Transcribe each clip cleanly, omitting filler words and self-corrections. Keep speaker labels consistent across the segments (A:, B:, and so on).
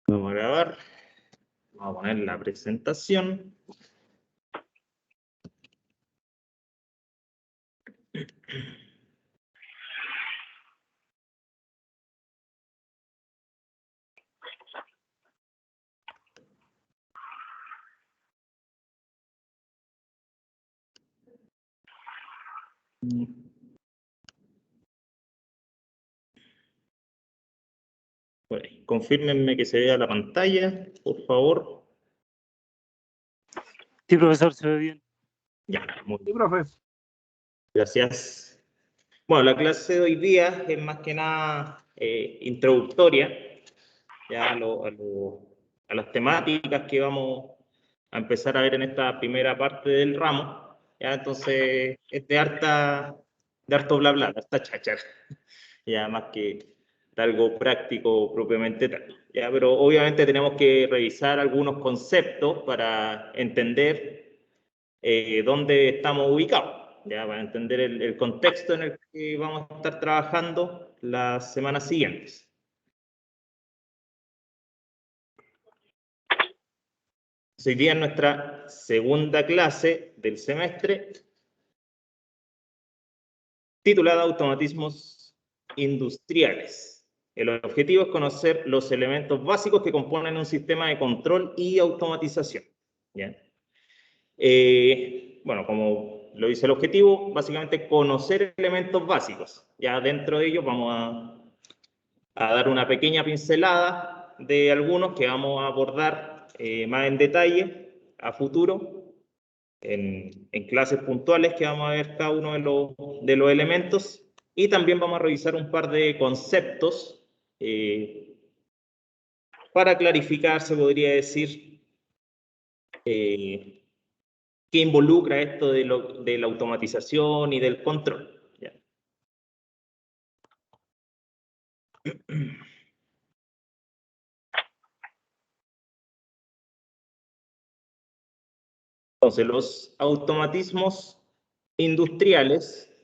A: Vamos a grabar. Vamos a poner la presentación. Bueno, confírmenme que se vea la pantalla, por favor.
B: Sí, profesor, se ve bien.
A: Ya, muy
C: Sí,
A: bien.
C: profe.
A: Gracias. Bueno, la clase de hoy día es más que nada introductoria ya a las temáticas que vamos a empezar a ver en esta primera parte del ramo. Ya, entonces, es de harto bla bla, de harta cháchara. Ya más que de algo práctico propiamente tal. Ya, pero obviamente tenemos que revisar algunos conceptos para entender dónde estamos ubicados, ya, para entender el contexto en el que vamos a estar trabajando las semanas siguientes. Hoy día es nuestra segunda clase del semestre, titulada Automatismos Industriales. El objetivo es conocer los elementos básicos que componen un sistema de control y automatización. ¿Ya? Bueno, como lo dice el objetivo, básicamente conocer elementos básicos. Ya dentro de ellos vamos a dar una pequeña pincelada de algunos que vamos a abordar más en detalle a futuro en clases puntuales que vamos a ver cada uno de los elementos, y también vamos a revisar un par de conceptos para clarificar, se podría decir, qué involucra esto de la automatización y del control. ¿Ya? Entonces, los automatismos industriales,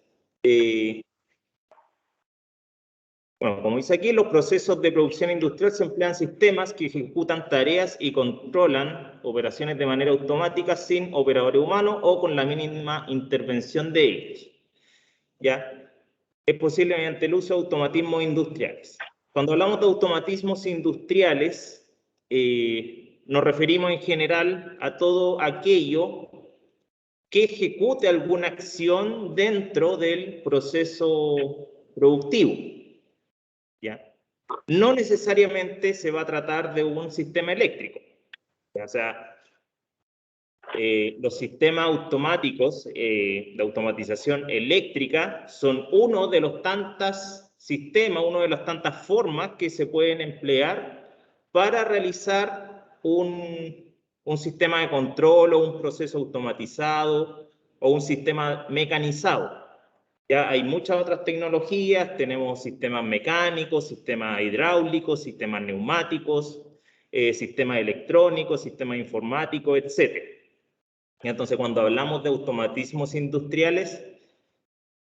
A: bueno, como dice aquí, los procesos de producción industrial se emplean sistemas que ejecutan tareas y controlan operaciones de manera automática sin operadores humanos o con la mínima intervención de ellos. ¿Ya? Es posible mediante el uso de automatismos industriales. Cuando hablamos de automatismos industriales, nos referimos en general a todo aquello que ejecute alguna acción dentro del proceso productivo. ¿Ya? No necesariamente se va a tratar de un sistema eléctrico. O sea, los sistemas automáticos de automatización eléctrica son uno de los tantos sistemas, una de las tantas formas que se pueden emplear para realizar un sistema de control o un proceso automatizado o un sistema mecanizado. Ya hay muchas otras tecnologías, tenemos sistemas mecánicos, sistemas hidráulicos, sistemas neumáticos, sistemas electrónicos, sistemas informáticos, etc. Entonces, cuando hablamos de automatismos industriales,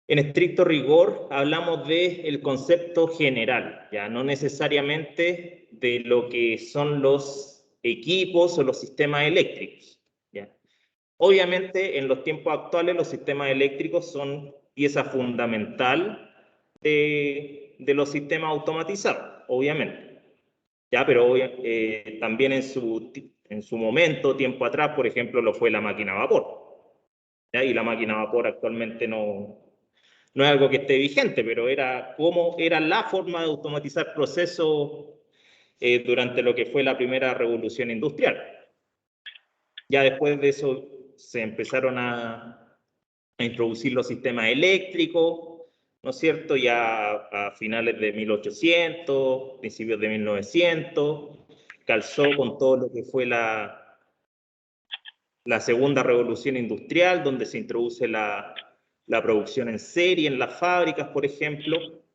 A: en estricto rigor hablamos del concepto general, ya no necesariamente de lo que son los equipos o los sistemas eléctricos. ¿Ya? Obviamente, en los tiempos actuales, los sistemas eléctricos son pieza fundamental de los sistemas automatizados, obviamente. Ya, pero también en su momento, tiempo atrás, por ejemplo, lo fue la máquina a vapor. ¿Ya? Y la máquina a vapor actualmente no es algo que esté vigente, pero era la forma de automatizar procesos durante lo que fue la primera revolución industrial. Ya después de eso se empezaron a introducir los sistemas eléctricos, ¿no es cierto? Ya a finales de 1800, principios de 1900, calzó con todo lo que fue la segunda revolución industrial, donde se introduce la producción en serie en las fábricas, por ejemplo.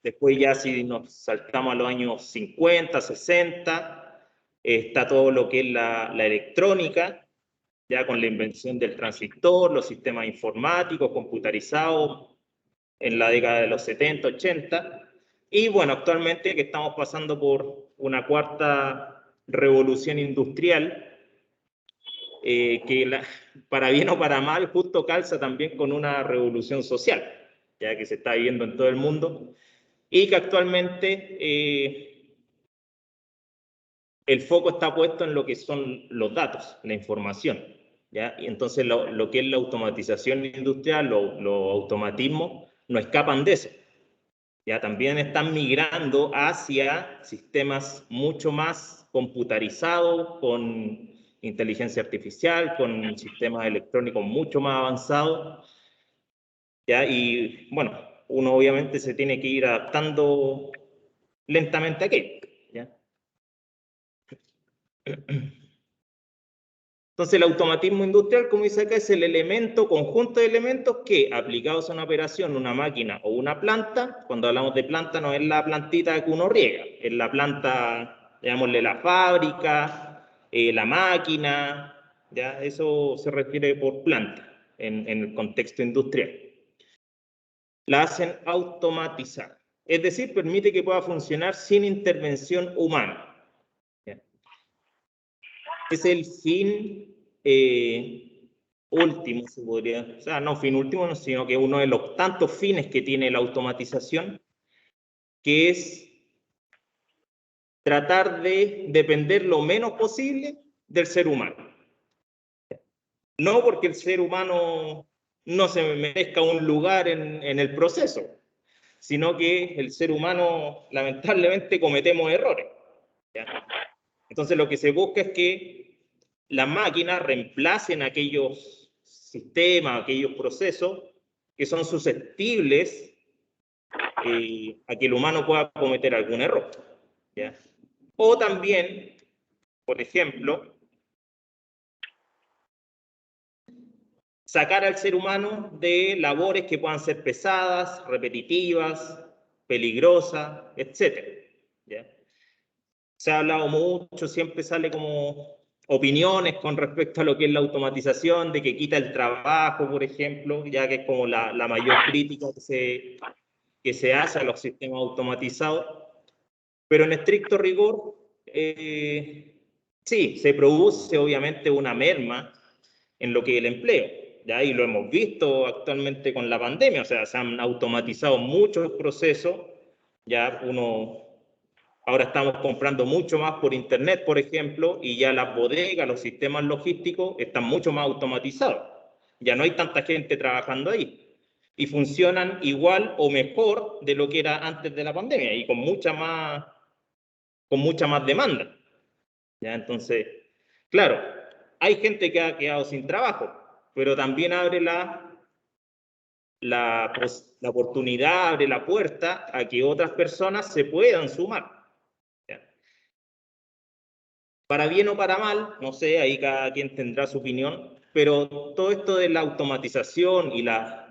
A: Después ya si nos saltamos a los años 50, 60, está todo lo que es la electrónica, ya con la invención del transistor, los sistemas informáticos, computarizados, en la década de los 70, 80, Y bueno, actualmente que estamos pasando por una cuarta revolución industrial, que para bien o para mal, justo calza también con una revolución social, ya que se está viviendo en todo el mundo, y que actualmente el foco está puesto en lo que son los datos, la información, ¿ya? Y entonces lo que es la automatización industrial, los automatismos, no escapan de eso. Ya también están migrando hacia sistemas mucho más computarizados, con inteligencia artificial, con sistemas electrónicos mucho más avanzados, ¿ya? Y bueno, uno obviamente se tiene que ir adaptando lentamente a aquello, ¿ya? Entonces, el automatismo industrial, como dice acá, es el elemento, conjunto de elementos que, aplicados a una operación, una máquina o una planta, cuando hablamos de planta no es la plantita que uno riega, es la planta, llamémosle la fábrica, la máquina, ¿ya? Eso se refiere por planta en el contexto industrial. La hacen automatizar, es decir, permite que pueda funcionar sin intervención humana. ¿Ya? Es el fin último, se podría, o sea, no fin último, sino que uno de los tantos fines que tiene la automatización, que es tratar de depender lo menos posible del ser humano. No porque el ser humano no se merezca un lugar en el proceso, sino que el ser humano lamentablemente cometemos errores, ¿ya? Entonces lo que se busca es que las máquinas reemplacen aquellos sistemas, aquellos procesos que son susceptibles a que el humano pueda cometer algún error, ¿ya? O también, por ejemplo, sacar al ser humano de labores que puedan ser pesadas, repetitivas, peligrosas, etc. ¿Ya? Se ha hablado mucho, siempre sale como opiniones con respecto a lo que es la automatización, de que quita el trabajo, por ejemplo, ya que es como la mayor crítica que se hace a los sistemas automatizados. Pero en estricto rigor, sí, se produce obviamente una merma en lo que es el empleo, ¿ya? Y lo hemos visto actualmente con la pandemia, o sea, se han automatizado muchos procesos, ya ahora estamos comprando mucho más por internet, por ejemplo, y ya las bodegas, los sistemas logísticos están mucho más automatizados. Ya no hay tanta gente trabajando ahí. Y funcionan igual o mejor de lo que era antes de la pandemia y con mucha más demanda. ¿Ya? Entonces, claro, hay gente que ha quedado sin trabajo, pero también abre la oportunidad, abre la puerta a que otras personas se puedan sumar. ¿Ya? Para bien o para mal, no sé, ahí cada quien tendrá su opinión, pero todo esto de la automatización y las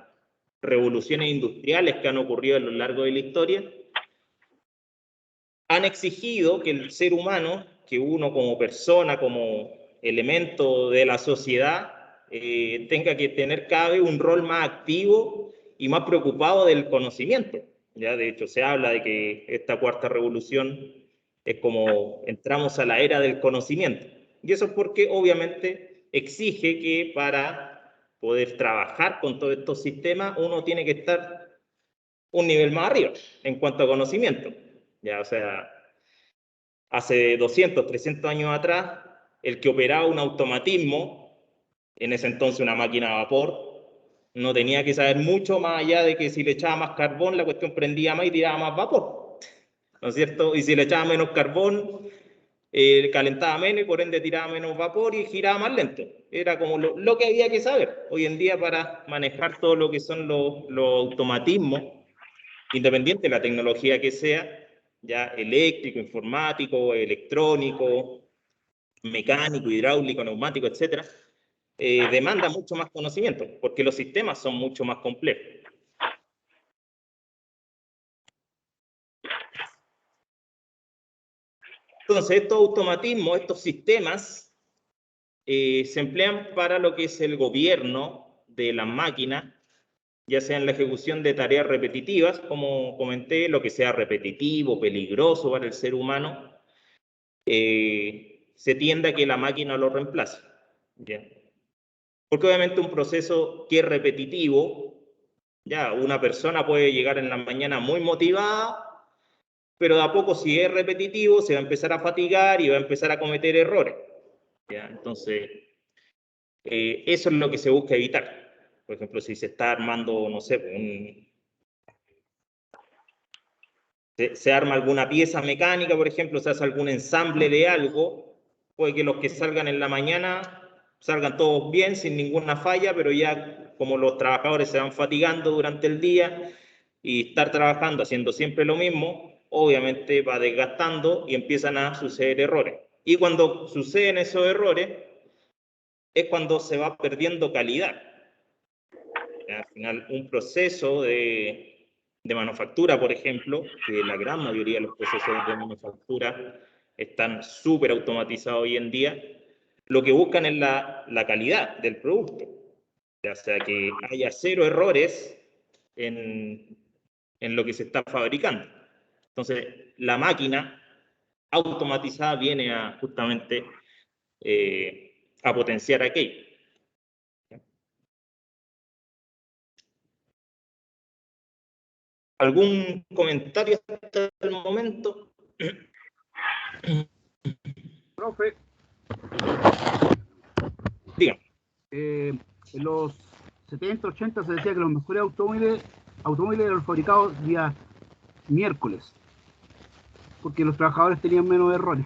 A: revoluciones industriales que han ocurrido a lo largo de la historia han exigido que el ser humano, que uno como persona, como elemento de la sociedad, tenga que tener cada vez un rol más activo y más preocupado del conocimiento. Ya, de hecho, se habla de que esta cuarta revolución es como entramos a la era del conocimiento. Y eso es porque obviamente exige que para poder trabajar con todos estos sistemas uno tiene que estar un nivel más arriba en cuanto a conocimiento. Ya, o sea, hace 200, 300 años atrás, el que operaba un automatismo, en ese entonces una máquina a vapor, no tenía que saber mucho más allá de que si le echaba más carbón, la cuestión prendía más y tiraba más vapor, ¿no es cierto? Y si le echaba menos carbón, calentaba menos y por ende tiraba menos vapor y giraba más lento. Era como lo que había que saber. Hoy en día para manejar todo lo que son los automatismos, independiente de la tecnología que sea, ya eléctrico, informático, electrónico, mecánico, hidráulico, neumático, etcétera, demanda mucho más conocimiento, porque los sistemas son mucho más complejos. Entonces, estos automatismos, estos sistemas, se emplean para lo que es el gobierno de las máquinas, ya sea en la ejecución de tareas repetitivas, como comenté, lo que sea repetitivo, peligroso para el ser humano, se tiende a que la máquina lo reemplace. ¿Ya? Porque obviamente un proceso que es repetitivo, ya una persona puede llegar en la mañana muy motivada, pero de a poco si es repetitivo se va a empezar a fatigar y va a empezar a cometer errores. ¿Ya? Entonces, eso es lo que se busca evitar. Por ejemplo, si se está armando, no sé, se arma alguna pieza mecánica, por ejemplo, se hace algún ensamble de algo, puede que los que salgan en la mañana salgan todos bien, sin ninguna falla, pero ya como los trabajadores se van fatigando durante el día y estar trabajando haciendo siempre lo mismo, obviamente va desgastando y empiezan a suceder errores. Y cuando suceden esos errores, es cuando se va perdiendo calidad. Al final, un proceso de manufactura, por ejemplo, que la gran mayoría de los procesos de manufactura están súper automatizados hoy en día, lo que buscan es la calidad del producto. O sea, que haya cero errores en lo que se está fabricando. Entonces, la máquina automatizada viene a justamente a potenciar aquello. ¿Algún comentario hasta el momento?
B: Profe,
A: Dígame.
B: en los 70, 80 se decía que los mejores automóviles eran fabricados día miércoles, porque los trabajadores tenían menos errores.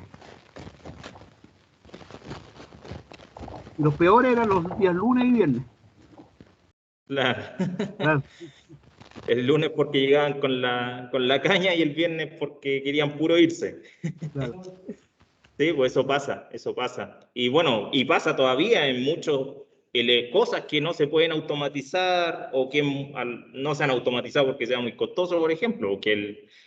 B: Y los peores eran los días lunes y viernes.
A: Claro.
B: Claro.
A: El lunes porque llegaban con la caña y el viernes porque querían puro irse.
B: Claro.
A: Sí, pues eso pasa, eso pasa. Y bueno, y pasa todavía en muchos cosas que no se pueden automatizar o que no se han automatizado porque sea muy costoso, por ejemplo,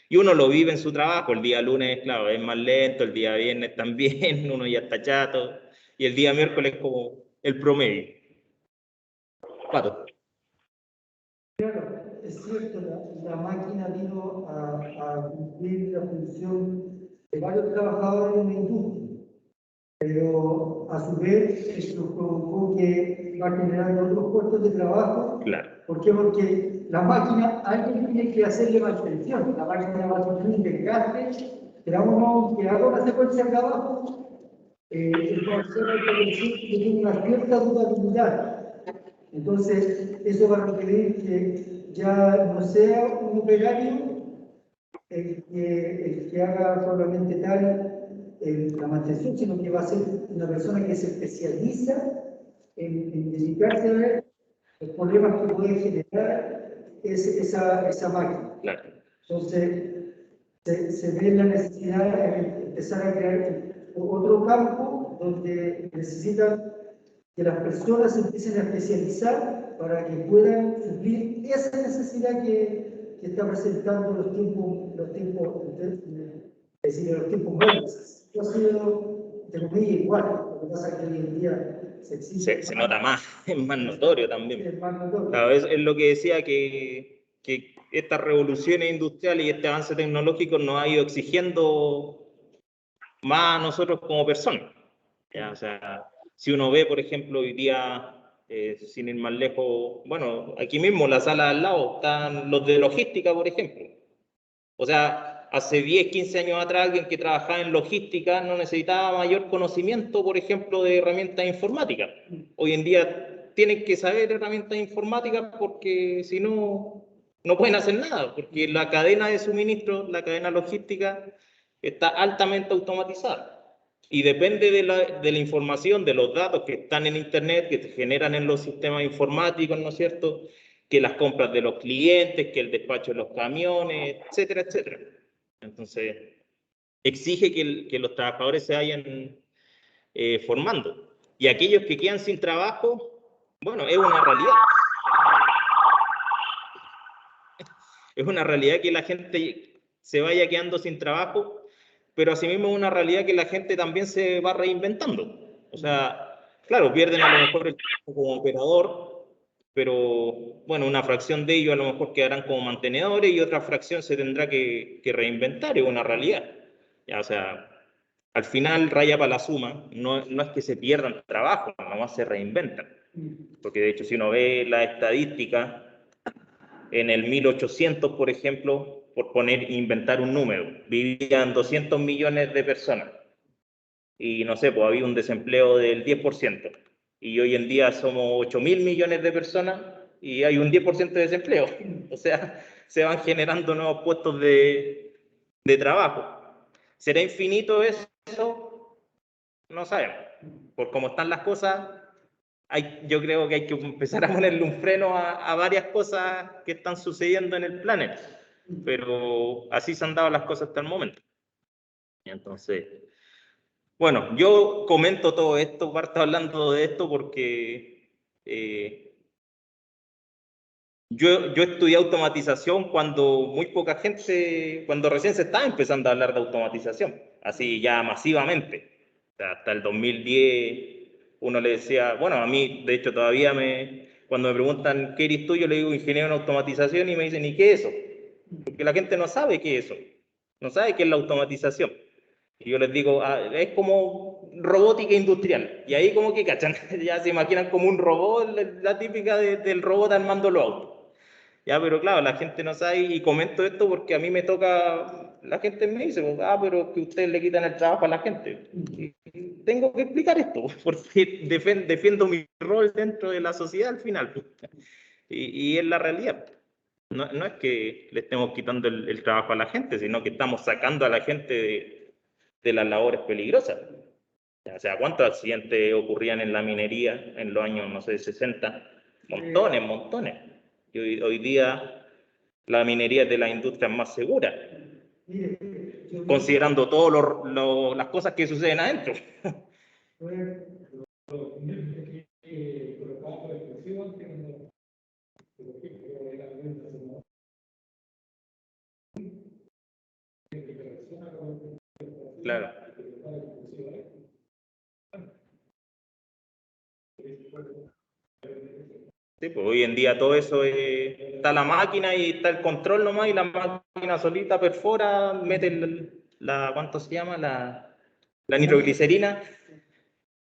A: y uno lo vive en su trabajo. El día lunes, claro, es más lento, el día viernes también, uno ya está chato, y el día miércoles como el promedio. Pato.
C: Es cierto, la máquina vino a cumplir la función de varios trabajadores en la industria, pero a su vez esto provocó que va generando otros puestos de trabajo.
A: Claro.
C: ¿Por qué? Porque la máquina, alguien tiene que hacerle mantención, la máquina va a sufrir un desgaste, que haga una secuencia de trabajo, entonces hay que decir que tiene una cierta durabilidad. Entonces, eso va a requerir que ya no sea un operario el que haga solamente la mantención, sino que va a ser una persona que se especializa en dedicarse a ver los problemas que puede generar esa máquina.
A: Claro.
C: Entonces, se ve la necesidad de empezar a crear otro campo donde necesitan que las personas se empiecen a especializar para que puedan suplir esa necesidad que está presentando los tiempos modernos. Esto ha sido, de comillas, igual. Lo que pasa es que hoy en día
A: se nota más, es más notorio también.
C: Es más notorio.
A: Claro, es lo que decía que estas revoluciones industriales y este avance tecnológico nos ha ido exigiendo más a nosotros como personas. ¿Ya? O sea, si uno ve, por ejemplo, hoy día, sin ir más lejos, bueno, aquí mismo, la sala al lado, están los de logística, por ejemplo. O sea, hace 10, 15 años atrás, alguien que trabajaba en logística no necesitaba mayor conocimiento, por ejemplo, de herramientas informáticas. Hoy en día tienen que saber herramientas informáticas porque si no, no pueden hacer nada, porque la cadena de suministro, la cadena logística, está altamente automatizada. Y depende de la información, de los datos que están en Internet, que se generan en los sistemas informáticos, ¿no es cierto?, que las compras de los clientes, que el despacho de los camiones, etcétera, etcétera. Entonces, exige que los trabajadores se vayan formando. Y aquellos que quedan sin trabajo, bueno, es una realidad. Es una realidad que la gente se vaya quedando sin trabajo, pero asimismo es una realidad que la gente también se va reinventando. O sea, claro, pierden a lo mejor el trabajo como operador, pero bueno, una fracción de ellos a lo mejor quedarán como mantenedores y otra fracción se tendrá que reinventar, es una realidad. Ya, o sea, al final raya para la suma, no es que se pierdan trabajo, nomás se reinventan. Porque de hecho si uno ve la estadística, en el 1800, por ejemplo, por inventar un número, vivían 200 millones de personas y no sé, pues había un desempleo del 10%. Y hoy en día somos 8.000 millones de personas y hay un 10% de desempleo. O sea, se van generando nuevos puestos de trabajo. ¿Será infinito eso? No sabemos. Por cómo están las cosas, yo creo que hay que empezar a ponerle un freno a varias cosas que están sucediendo en el planeta. Pero así se han dado las cosas hasta el momento. Entonces, bueno, yo comento todo esto, parto hablando de esto porque yo estudié automatización cuando muy poca gente, cuando recién se estaba empezando a hablar de automatización, así ya masivamente. O sea, hasta el 2010 uno le decía, bueno, a mí de hecho todavía cuando me preguntan qué eres tú, yo le digo ingeniero en automatización y me dicen, ¿y qué es eso? Porque la gente no sabe qué es eso, no sabe qué es la automatización. Y yo les digo, es como robótica industrial. Y ahí como que cachan, ya se imaginan como un robot, la típica del robot armando los autos. Ya, pero claro, la gente no sabe y comento esto porque a mí me toca, la gente me dice, pero que ustedes le quitan el trabajo a la gente. Y tengo que explicar esto porque defiendo mi rol dentro de la sociedad al final. Y es la realidad. No es que le estemos quitando el trabajo a la gente, sino que estamos sacando a la gente de las labores peligrosas. O sea, ¿cuántos accidentes ocurrían en la minería en los años, no sé, 60? Montones, montones. Y hoy día la minería es de las industrias más seguras, considerando todas las cosas que suceden adentro. Claro. Sí, pues hoy en día todo eso está la máquina y está el control nomás y la máquina solita perfora, mete ¿cuánto se llama? La nitroglicerina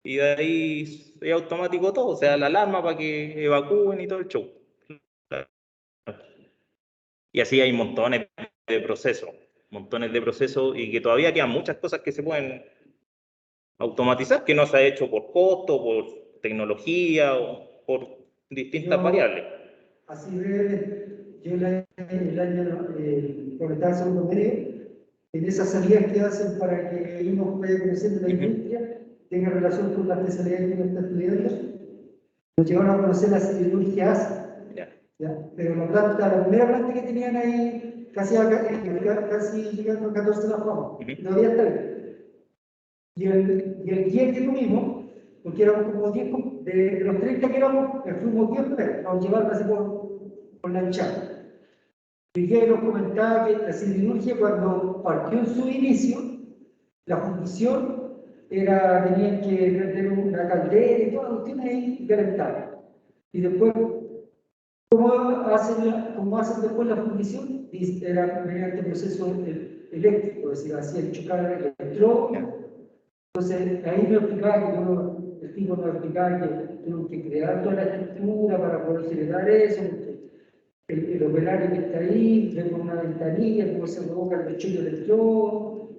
A: y de ahí es automático todo, o sea, la alarma para que evacúen y todo el show. Y así hay montones de procesos y que todavía quedan muchas cosas que se pueden automatizar, que no se ha hecho por costo, por tecnología o por distintas variables.
C: Así brevemente, yo el año, cuando estaba en segundo medio, en esas salidas que hacen para que uno pueda conocer de la industria, tenga relación con la especialidad que uno está estudiando, nos llevaron a conocer la siderurgia ASA. ¿Ya? Pero la primera planta que tenían ahí, casi llegando a 14 de la fama, todavía está ahí. Y el guía que tuvimos, porque éramos como 10, de los 30 que éramos, fuimos 10 primeros, nos llevaron así por la hinchada. Y el guía nos comentaba que la siderurgia, cuando partió en su inicio, la fundición tenían que vender una caldera y todas las cuestiones ahí calentadas. Y después, ¿cómo hacen después la fundición? Era mediante proceso eléctrico, es decir, hacían chocar el electrodo. Entonces, ahí me explicaba el tipo nos explicaba que tuvieron que crear toda la estructura para poder generar eso, el operario que está ahí, ve con una ventanilla, cómo se provoca el chollo del electrodo,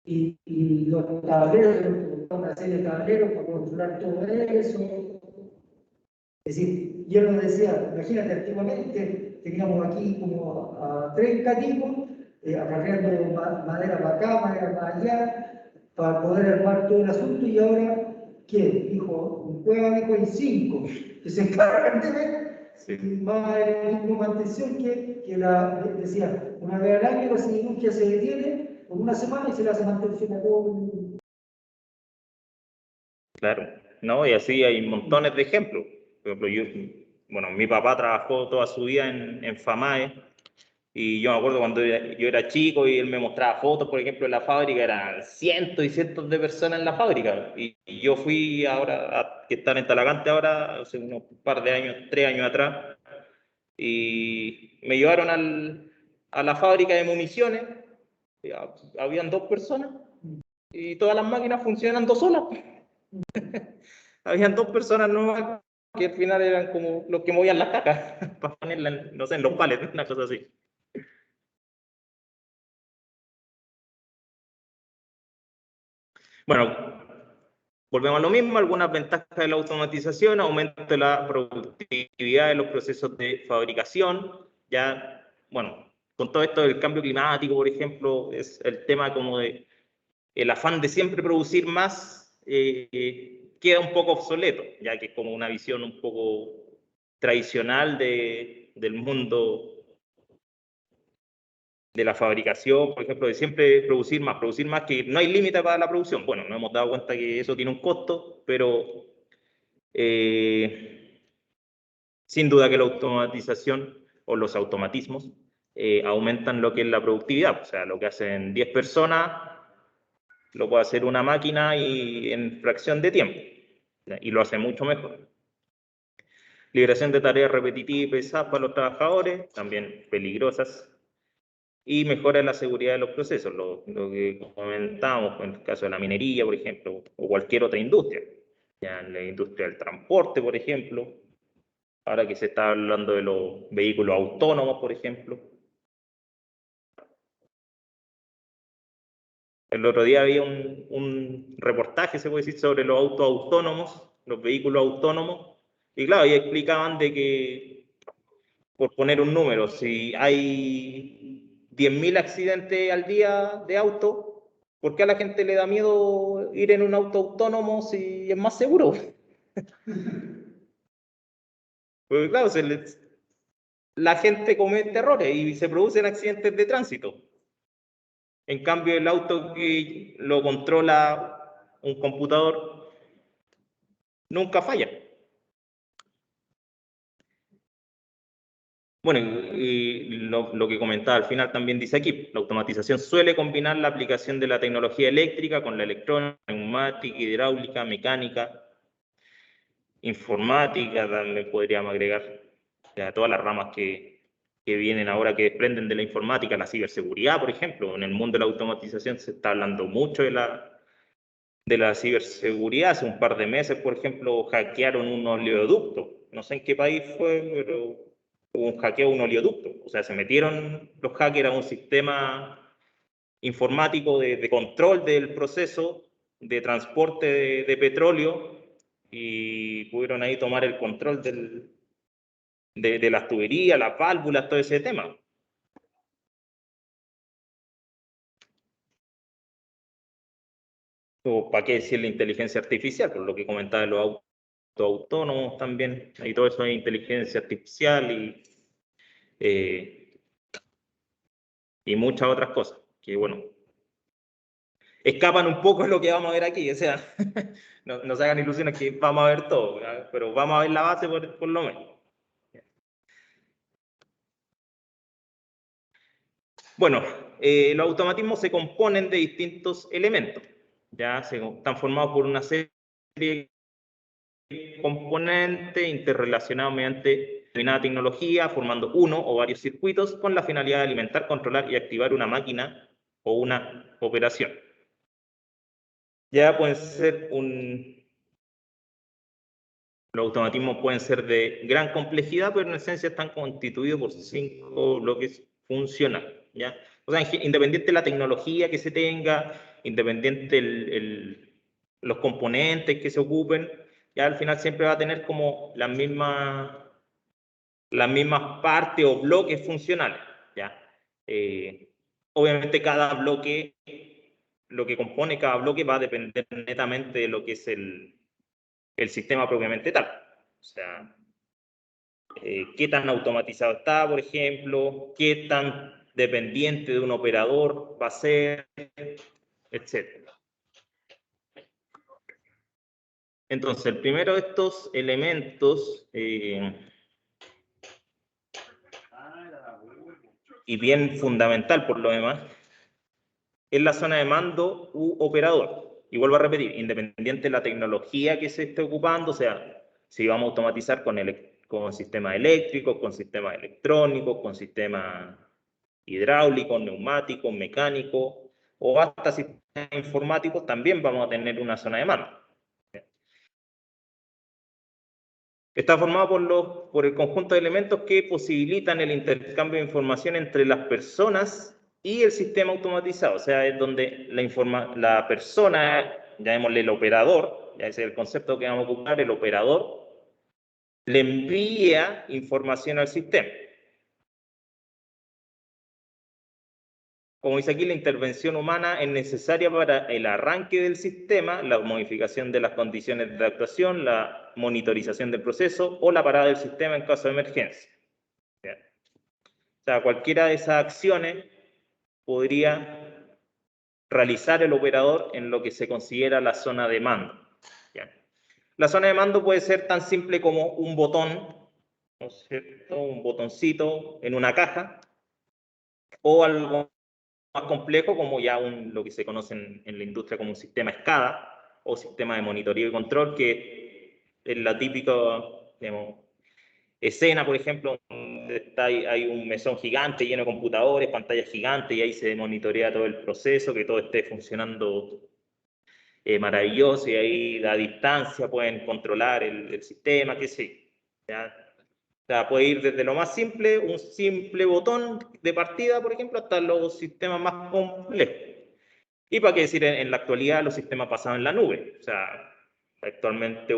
C: y los tableros, una serie de tableros para controlar todo eso. Es decir, yo nos decía, imagínate, antiguamente teníamos aquí como a 30 tipos, acarreando madera para acá, madera para allá, para poder armar todo el asunto, y ahora, ¿qué? Dijo, en Cueva dijo, hay 5 que se encargan de ver, más el mismo mantención decía, una vez al año la siderurgia se detiene por una semana y se le hace mantención a todo.
A: Claro, ¿no? Y así hay montones de ejemplos. Por ejemplo, mi papá trabajó toda su vida en FAMAE Y yo me acuerdo cuando yo era chico y él me mostraba fotos, por ejemplo, en la fábrica, eran cientos y cientos de personas en la fábrica. Y yo fui ahora, que están en Talagante ahora, hace unos par de años, 3 años atrás, y me llevaron a la fábrica de municiones, y habían 2 personas, y todas las máquinas funcionando solas. Habían 2 personas nuevas que al final eran como los que movían las cacas para ponerlas, no sé, en los palets, una cosa así. Bueno, volvemos a lo mismo, algunas ventajas de la automatización, aumento de la productividad de los procesos de fabricación, ya, bueno, con todo esto del cambio climático, por ejemplo, es el tema como de el afán de siempre producir más, queda un poco obsoleto, ya que es como una visión un poco tradicional del mundo de la fabricación, por ejemplo, de siempre producir más, que no hay límite para la producción. Bueno, nos hemos dado cuenta que eso tiene un costo, pero sin duda que la automatización o los automatismos aumentan lo que es la productividad. O sea, lo que hacen 10 personas lo puede hacer una máquina y en fracción de tiempo, y lo hace mucho mejor. Liberación de tareas repetitivas y pesadas para los trabajadores, también peligrosas, y mejora la seguridad de los procesos, lo que comentábamos en el caso de la minería, por ejemplo, o cualquier otra industria. Ya en la industria del transporte, por ejemplo, ahora que se está hablando de los vehículos autónomos, por ejemplo. El otro día había un reportaje, se puede decir, sobre los autos autónomos, los vehículos autónomos, y claro, ahí explicaban de que, por poner un número, si hay 10.000 accidentes al día de auto, ¿por qué a la gente le da miedo ir en un auto autónomo si es más seguro? Porque claro, la gente comete errores y se producen accidentes de tránsito. En cambio, el auto que lo controla un computador nunca falla. Bueno, y lo que comentaba al final también dice aquí, la automatización suele combinar la aplicación de la tecnología eléctrica con la electrónica, neumática, hidráulica, mecánica, informática, también podríamos agregar a todas las ramas que vienen ahora que desprenden de la informática, la ciberseguridad, por ejemplo. En el mundo de la automatización se está hablando mucho de la ciberseguridad. Hace un par de meses, por ejemplo, hackearon un oleoducto. No sé en qué país fue, pero hubo un hackeo a un oleoducto. O sea, se metieron los hackers a un sistema informático de control del proceso de transporte de petróleo y pudieron ahí tomar el control de las tuberías, las válvulas, todo ese tema. O para qué decir la inteligencia artificial, por lo que comentaba de los autos autónomos también, y todo eso es inteligencia artificial y muchas otras cosas, que bueno, escapan un poco de lo que vamos a ver aquí, o sea, no se hagan ilusiones que vamos a ver todo, ¿verdad? Pero vamos a ver la base por lo menos. Bueno, los automatismos se componen de distintos elementos, ya están formados por una serie de componentes interrelacionados mediante determinada tecnología, formando uno o varios circuitos con la finalidad de alimentar, controlar y activar una máquina o una operación. Ya pueden ser los automatismos pueden ser de gran complejidad, pero en esencia están constituidos por 5 bloques funcionales, ¿ya? O sea, independiente de la tecnología que se tenga, independiente los componentes que se ocupen, ya al final siempre va a tener como las mismas partes o bloques funcionales, ¿ya? Obviamente cada bloque, lo que compone cada bloque va a depender netamente de lo que es el sistema propiamente tal. O sea, qué tan automatizado está, por ejemplo, qué tan dependiente de un operador va a ser, etc. Entonces, el primero de estos elementos y bien fundamental por lo demás, es la zona de mando u operador. Y vuelvo a repetir, independiente de la tecnología que se esté ocupando, o sea, si vamos a automatizar con sistemas eléctricos, con sistemas electrónicos, con sistemas hidráulicos, neumáticos, mecánicos, o hasta sistemas informáticos, también vamos a tener una zona de mando. Está formado por el conjunto de elementos que posibilitan el intercambio de información entre las personas y el sistema automatizado. O sea, es donde la persona, llamémosle el operador, ya ese es el concepto que vamos a ocupar, el operador, le envía información al sistema. Como dice aquí, la intervención humana es necesaria para el arranque del sistema, la modificación de las condiciones de actuación, la monitorización del proceso o la parada del sistema en caso de emergencia. Bien. O sea, cualquiera de esas acciones podría realizar el operador en lo que se considera la zona de mando. Bien. La zona de mando puede ser tan simple como un botón, ¿no es cierto? Un botoncito en una caja, o algo más complejo como ya lo que se conoce en la industria como un sistema SCADA o sistema de monitoreo y control, que es la típica, digamos, escena, por ejemplo, donde hay un mesón gigante lleno de computadores, pantallas gigantes, y ahí se monitorea todo el proceso, que todo esté funcionando maravilloso, y ahí a distancia pueden controlar el sistema, qué sé, ¿ya? O sea, puede ir desde lo más simple, un simple botón de partida, por ejemplo, hasta los sistemas más complejos. Y para qué decir, en la actualidad los sistemas pasados en la nube. O sea, actualmente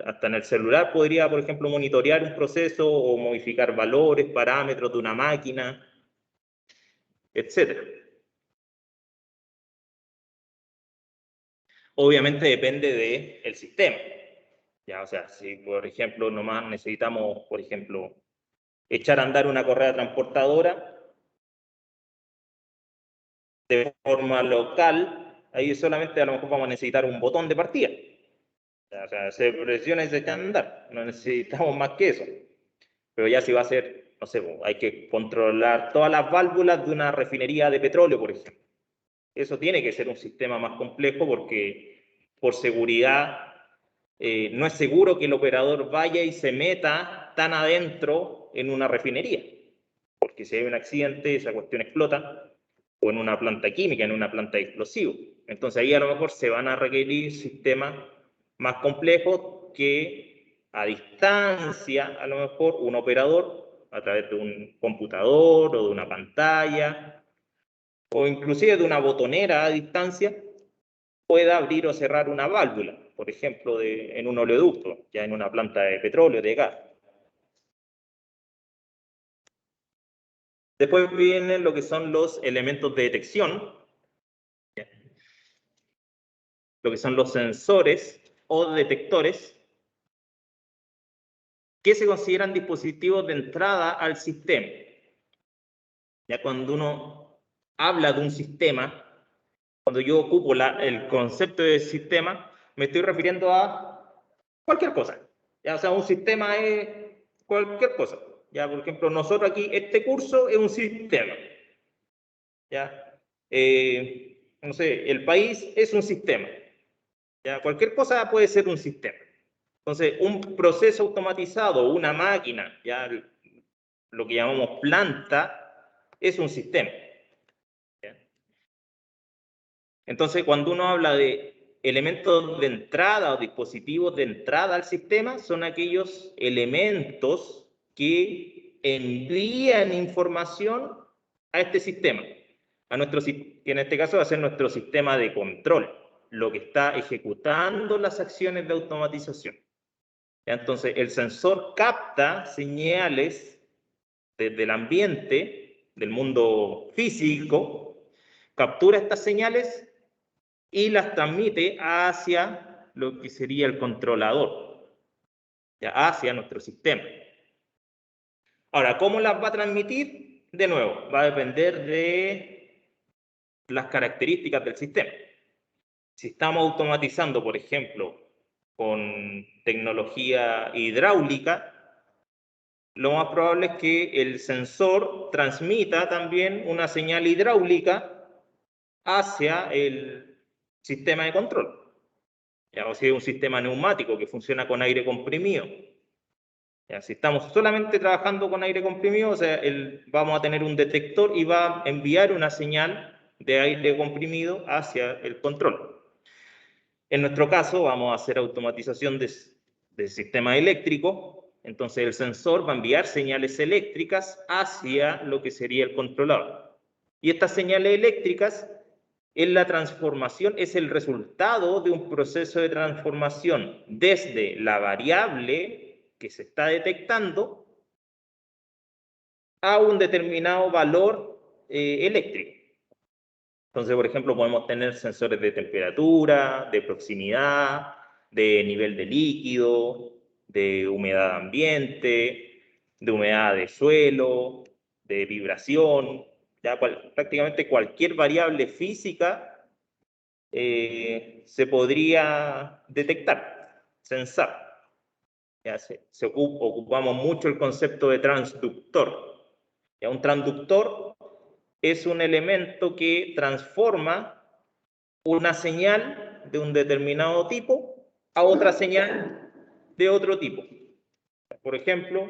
A: hasta en el celular podría, por ejemplo, monitorear un proceso o modificar valores, parámetros de una máquina, etc. Obviamente depende del sistema. Ya, o sea, si por ejemplo nomás necesitamos, por ejemplo, echar a andar una correa transportadora de forma local, ahí solamente a lo mejor vamos a necesitar un botón de partida. O sea, se presiona y se echa a andar. No necesitamos más que eso. Pero ya si va a ser, no sé, hay que controlar todas las válvulas de una refinería de petróleo, por ejemplo. Eso tiene que ser un sistema más complejo porque por seguridad no es seguro que el operador vaya y se meta tan adentro en una refinería. Porque si hay un accidente, esa cuestión explota, o en una planta química, en una planta de explosivos. Entonces ahí a lo mejor se van a requerir sistemas más complejos que a distancia, a lo mejor un operador a través de un computador o de una pantalla o inclusive de una botonera a distancia pueda abrir o cerrar una válvula, por ejemplo, en un oleoducto, ya en una planta de petróleo, de gas. Después vienen lo que son los elementos de detección, lo que son los sensores o detectores, que se consideran dispositivos de entrada al sistema. Ya cuando uno habla de un sistema, cuando yo ocupo el concepto de sistema, me estoy refiriendo a cualquier cosa. Ya, o sea, un sistema es cualquier cosa. Ya, por ejemplo, nosotros aquí, este curso es un sistema. Ya, no sé, el país es un sistema. Ya, cualquier cosa puede ser un sistema. Entonces, un proceso automatizado, una máquina, ya lo que llamamos planta, es un sistema. ¿Ya? Entonces, cuando uno habla de elementos de entrada o dispositivos de entrada al sistema, son aquellos elementos que envían información a este sistema, que en este caso va a ser nuestro sistema de control, lo que está ejecutando las acciones de automatización. Entonces, el sensor capta señales desde el ambiente, del mundo físico, captura estas señales y las transmite hacia lo que sería el controlador, ya, hacia nuestro sistema. Ahora, ¿cómo las va a transmitir? De nuevo, va a depender de las características del sistema. Si estamos automatizando, por ejemplo, con tecnología hidráulica, lo más probable es que el sensor transmita también una señal hidráulica hacia el sistema de control. Ya, o si es un sistema neumático que funciona con aire comprimido. Ya, si estamos solamente trabajando con aire comprimido, o sea, vamos a tener un detector y va a enviar una señal de aire comprimido hacia el control. En nuestro caso, vamos a hacer automatización de sistema eléctrico, entonces el sensor va a enviar señales eléctricas hacia lo que sería el controlador. Y estas señales eléctricas, en la transformación, es el resultado de un proceso de transformación desde la variable que se está detectando a un determinado valor eléctrico. Entonces, por ejemplo, podemos tener sensores de temperatura, de proximidad, de nivel de líquido, de humedad ambiente, de humedad de suelo, de vibración, ya prácticamente cualquier variable física se podría detectar, sensar. Ya ocupamos mucho el concepto de transductor. Ya, un transductor es un elemento que transforma una señal de un determinado tipo a otra señal de otro tipo. Por ejemplo,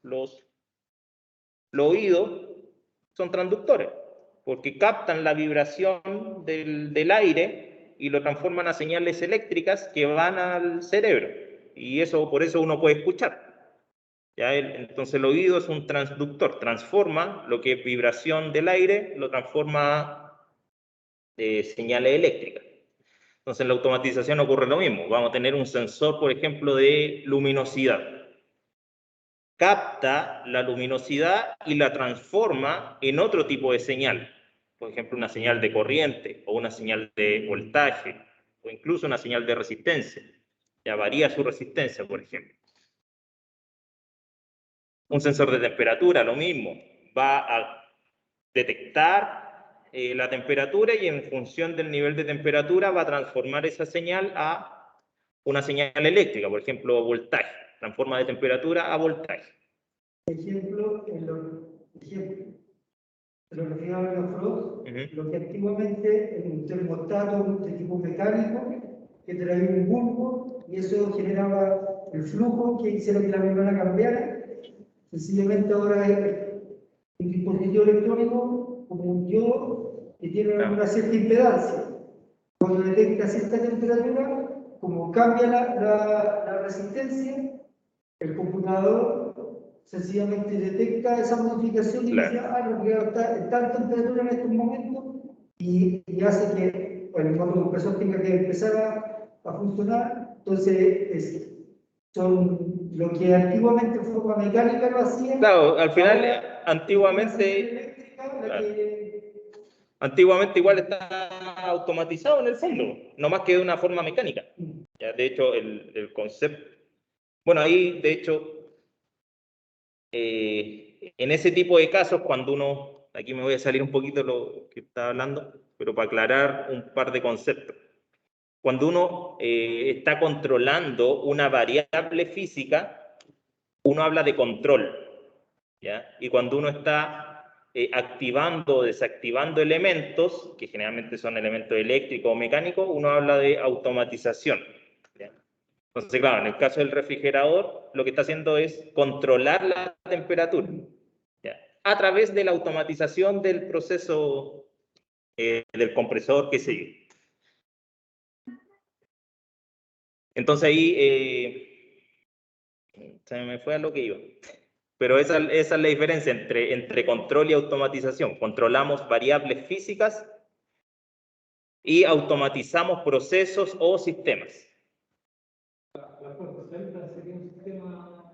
A: los oídos son transductores, porque captan la vibración del aire y lo transforman a señales eléctricas que van al cerebro. Y por eso uno puede escuchar. ¿Ya? Entonces el oído es un transductor, transforma lo que es vibración del aire, lo transforma a señales eléctricas. Entonces en la automatización ocurre lo mismo. Vamos a tener un sensor, por ejemplo, de luminosidad. Capta la luminosidad y la transforma en otro tipo de señal. Por ejemplo, una señal de corriente o una señal de voltaje o incluso una señal de resistencia. Ya varía su resistencia, por ejemplo. Un sensor de temperatura, lo mismo, va a detectar la temperatura y en función del nivel de temperatura va a transformar esa señal a una señal eléctrica, por ejemplo, voltaje, transforma de temperatura a voltaje.
C: Ejemplo, en los refrigeradores de off-road, lo que antiguamente en un termostato de tipo mecánico que traía un bulbo y eso generaba el flujo que hiciera que la membrana cambiara. Sencillamente ahora es un dispositivo electrónico como un diodo que tiene una cierta impedancia. Cuando detecta cierta temperatura, como cambia la resistencia, el computador sencillamente detecta esa modificación y dice, el refrigerador está en tal temperatura en estos momentos y hace que el motor compresor tenga que empezar a funcionar. Entonces, son lo que antiguamente en forma mecánica lo hacía.
A: Claro, al final, antiguamente igual está automatizado en el fondo, no más que de una forma mecánica. Ya, de hecho, el concepto... Bueno, ahí, de hecho, en ese tipo de casos, cuando uno... Aquí me voy a salir un poquito de lo que estaba hablando, pero para aclarar un par de conceptos. Cuando uno está controlando una variable física, uno habla de control, ¿ya? Y cuando uno está activando o desactivando elementos, que generalmente son elementos eléctricos o mecánicos, uno habla de automatización, ¿ya? Entonces, claro, en el caso del refrigerador, lo que está haciendo es controlar la temperatura, ¿ya? A través de la automatización del proceso del compresor, qué sé yo. Entonces ahí se me fue a lo que iba. Pero esa es la diferencia entre control y automatización. Controlamos variables físicas y automatizamos procesos o sistemas.
D: ¿La fotocelda sería un sistema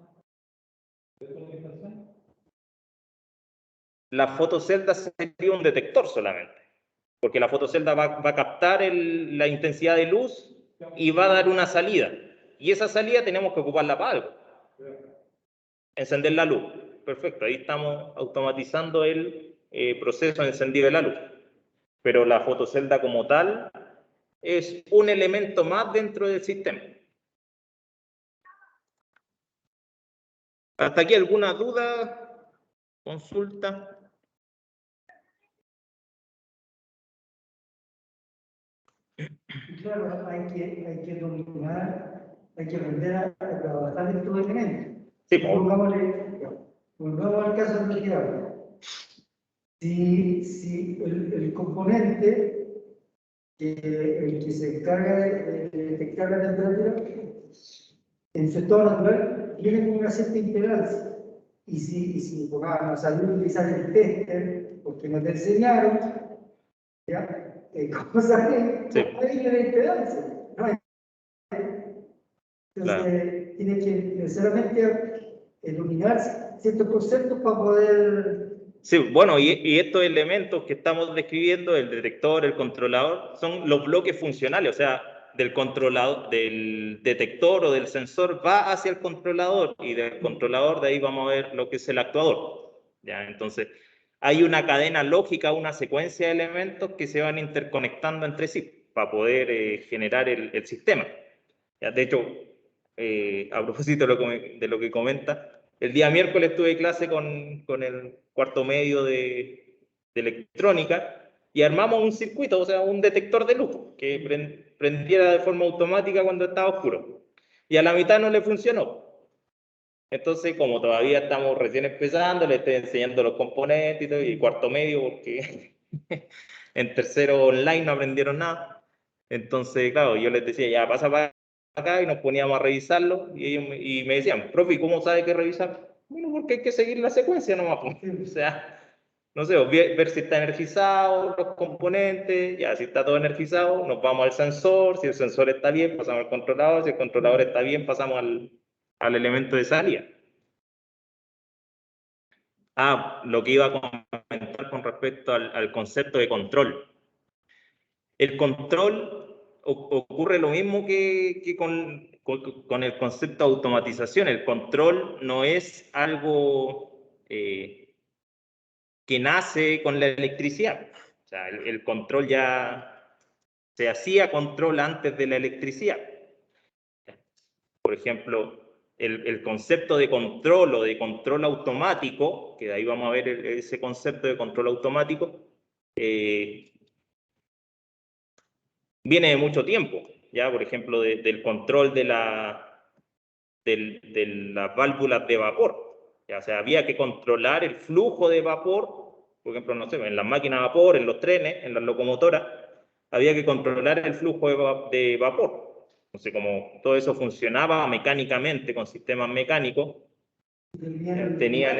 D: de automatización?
A: La fotocelda sería un detector solamente, porque la fotocelda va a captar la intensidad de luz y va a dar una salida. Y esa salida tenemos que ocuparla para algo. Encender la luz. Perfecto, ahí estamos automatizando el proceso de encendido de la luz. Pero la fotocelda como tal es un elemento más dentro del sistema. ¿Hasta aquí alguna duda? ¿Consulta?
C: Claro, hay que dominar, hay que aprender a trabajar estos elementos.
A: Sí,
C: Volvamos al caso anterior. Si el componente el que se encarga de detectar la temperatura en su estado natural tiene una cierta interancia. Y si vamos a utilizar el tester, porque nos enseñaron, ¿ya? ¿Cómo saber?
A: Sí.
C: Hay una interancia. ¿No? Entonces,
A: Claro.
C: tiene que necesariamente dominar ciertos conceptos para poder...
A: Sí, bueno, y estos elementos que estamos describiendo, el detector, el controlador, son los bloques funcionales, o sea, del controlador, del detector o del sensor va hacia el controlador, y del controlador de ahí vamos a ver lo que es el actuador. ¿Ya? Entonces, hay una cadena lógica, una secuencia de elementos que se van interconectando entre sí para poder generar el sistema. ¿Ya? De hecho, a propósito de lo que comenta, el día miércoles tuve clase con el cuarto medio de electrónica y armamos un circuito, o sea, un detector de luz que prendiera de forma automática cuando estaba oscuro. Y a la mitad no le funcionó. Entonces, como todavía estamos recién empezando, le estoy enseñando los componentes y todo, y cuarto medio, porque en tercero online no aprendieron nada. Entonces, claro, yo les decía, ya pasa para acá, y nos poníamos a revisarlo, y ellos me decían, profe, ¿cómo sabe qué revisar? Bueno, porque hay que seguir la secuencia nomás, pues. O sea, no sé, ver si está energizado los componentes, ya si está todo energizado, nos vamos al sensor, si el sensor está bien, pasamos al controlador, si el controlador está bien, pasamos al elemento de salida. Lo que iba a comentar con respecto al concepto de control. El control ocurre lo mismo que con el concepto de automatización. El control no es algo que nace con la electricidad. O sea, el control ya se hacía control antes de la electricidad. Por ejemplo, el concepto de control o de control automático, que de ahí vamos a ver ese concepto de control automático, viene de mucho tiempo, ya, por ejemplo, del control de las válvulas de vapor. Ya, o sea, había que controlar el flujo de vapor, por ejemplo, no sé, en las máquinas de vapor, en los trenes, en las locomotoras, había que controlar el flujo de vapor. Entonces, como todo eso funcionaba mecánicamente con sistemas mecánicos, tenían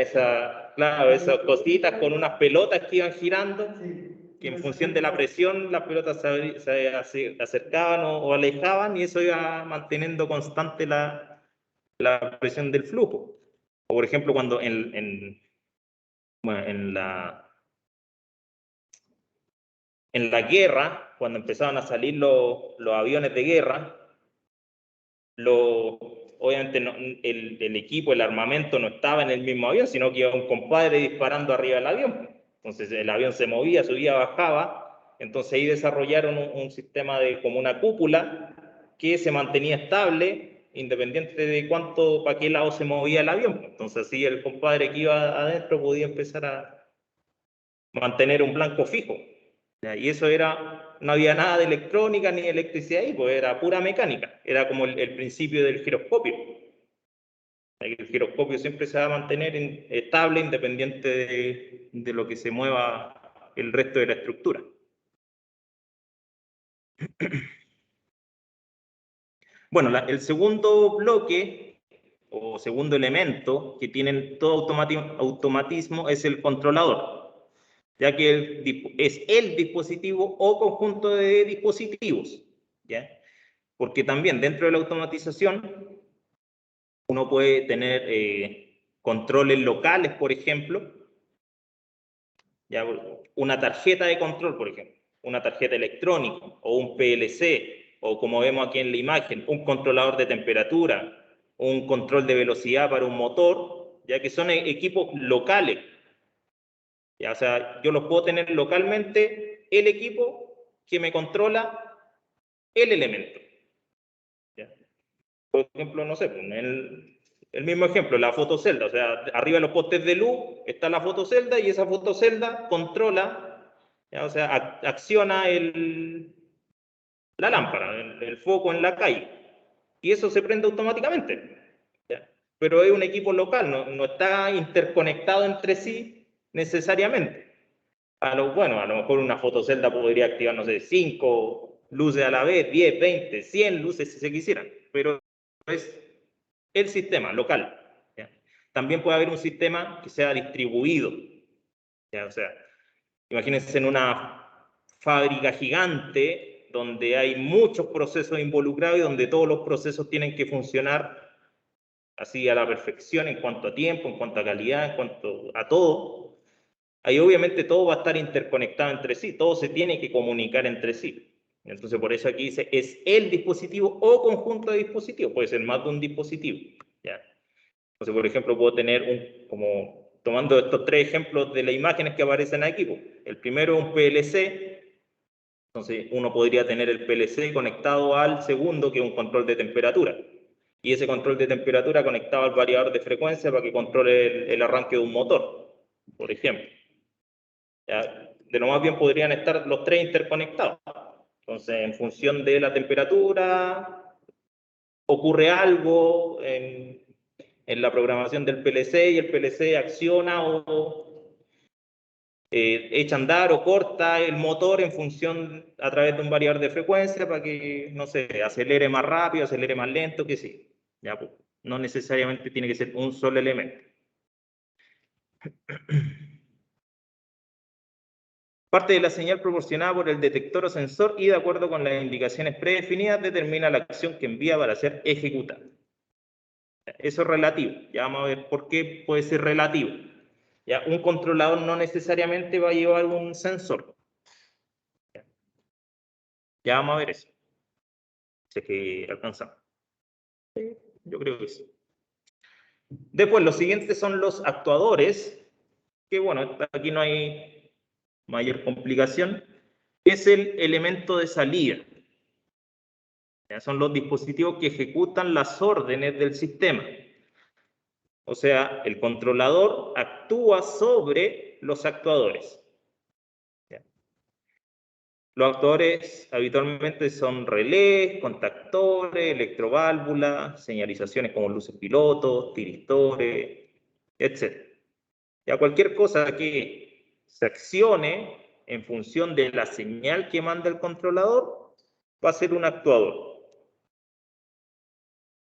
A: claro, esas cositas con unas pelotas que iban girando, que en función de la presión las pelotas se acercaban o alejaban, y eso iba manteniendo constante la presión del flujo. O por ejemplo, cuando bueno, en la guerra, cuando empezaban a salir los aviones de guerra, obviamente el equipo, el armamento no estaba en el mismo avión, sino que iba un compadre disparando arriba del avión. Entonces el avión se movía, subía, bajaba. Entonces ahí desarrollaron un sistema como una cúpula que se mantenía estable independiente de para qué lado se movía el avión. Entonces así el compadre que iba adentro podía empezar a mantener un blanco fijo. Y eso no había nada de electrónica ni electricidad ahí, pues era pura mecánica. Era como el principio del giroscopio. El giroscopio siempre se va a mantener estable independiente de lo que se mueva el resto de la estructura. Bueno, el segundo bloque o segundo elemento que tienen todo automatismo es el controlador, ya que es el dispositivo o conjunto de dispositivos, ¿ya? Porque también dentro de la automatización uno puede tener controles locales, por ejemplo, ¿ya? Una tarjeta de control, por ejemplo, una tarjeta electrónica o un PLC, o como vemos aquí en la imagen, un controlador de temperatura, un control de velocidad para un motor, ya que son equipos locales. ¿Ya? O sea, yo los puedo tener localmente, el equipo que me controla el elemento. ¿Ya? Por ejemplo, no sé, el mismo ejemplo, la fotocelda, o sea, arriba de los postes de luz está la fotocelda y esa fotocelda controla, ¿ya? O sea, acciona la lámpara, el foco en la calle, y eso se prende automáticamente, ¿ya? Pero es un equipo local, no está interconectado entre sí necesariamente. Bueno, a lo mejor una fotocelda podría activar, no sé, 5 luces a la vez, 10, 20, 100 luces si se quisieran, pero es el sistema local, ¿ya? También puede haber un sistema que sea distribuido, ¿ya? O sea, imagínense en una fábrica gigante donde hay muchos procesos involucrados y donde todos los procesos tienen que funcionar así a la perfección en cuanto a tiempo, en cuanto a calidad, en cuanto a todo. Ahí obviamente todo va a estar interconectado entre sí, todo se tiene que comunicar entre sí. Entonces por eso aquí dice, es el dispositivo o conjunto de dispositivos, puede ser más de un dispositivo, ¿ya? Entonces, por ejemplo, puedo tener como tomando estos 3 ejemplos de las imágenes que aparecen aquí, pues, el primero es un PLC, entonces uno podría tener el PLC conectado al segundo, que es un control de temperatura, y ese control de temperatura conectado al variador de frecuencia para que controle el arranque de un motor, por ejemplo. ¿Ya? De lo más bien podrían estar los 3 interconectados. Entonces, en función de la temperatura, ocurre algo en la programación del PLC y el PLC acciona o echa a andar o corta el motor en función a través de un variador de frecuencia para que, no sé, acelere más rápido, acelere más lento, que sí. ¿Ya? Pues, no necesariamente tiene que ser un solo elemento. Parte de la señal proporcionada por el detector o sensor y de acuerdo con las indicaciones predefinidas determina la acción que envía para ser ejecutada. Eso es relativo. Ya vamos a ver por qué puede ser relativo. Ya, un controlador no necesariamente va a llevar un sensor. Ya vamos a ver eso. Si es que alcanzamos. Sí, yo creo que sí. Después, los siguientes son los actuadores, que bueno, aquí no hay mayor complicación. Es el elemento de salida. Son los dispositivos que ejecutan las órdenes del sistema. O sea, el controlador actúa sobre los actuadores. Los actuadores habitualmente son relés, contactores, electroválvulas, señalizaciones como luces pilotos, tiristores, etc. Ya cualquier cosa que se accione en función de la señal que manda el controlador va a ser un actuador.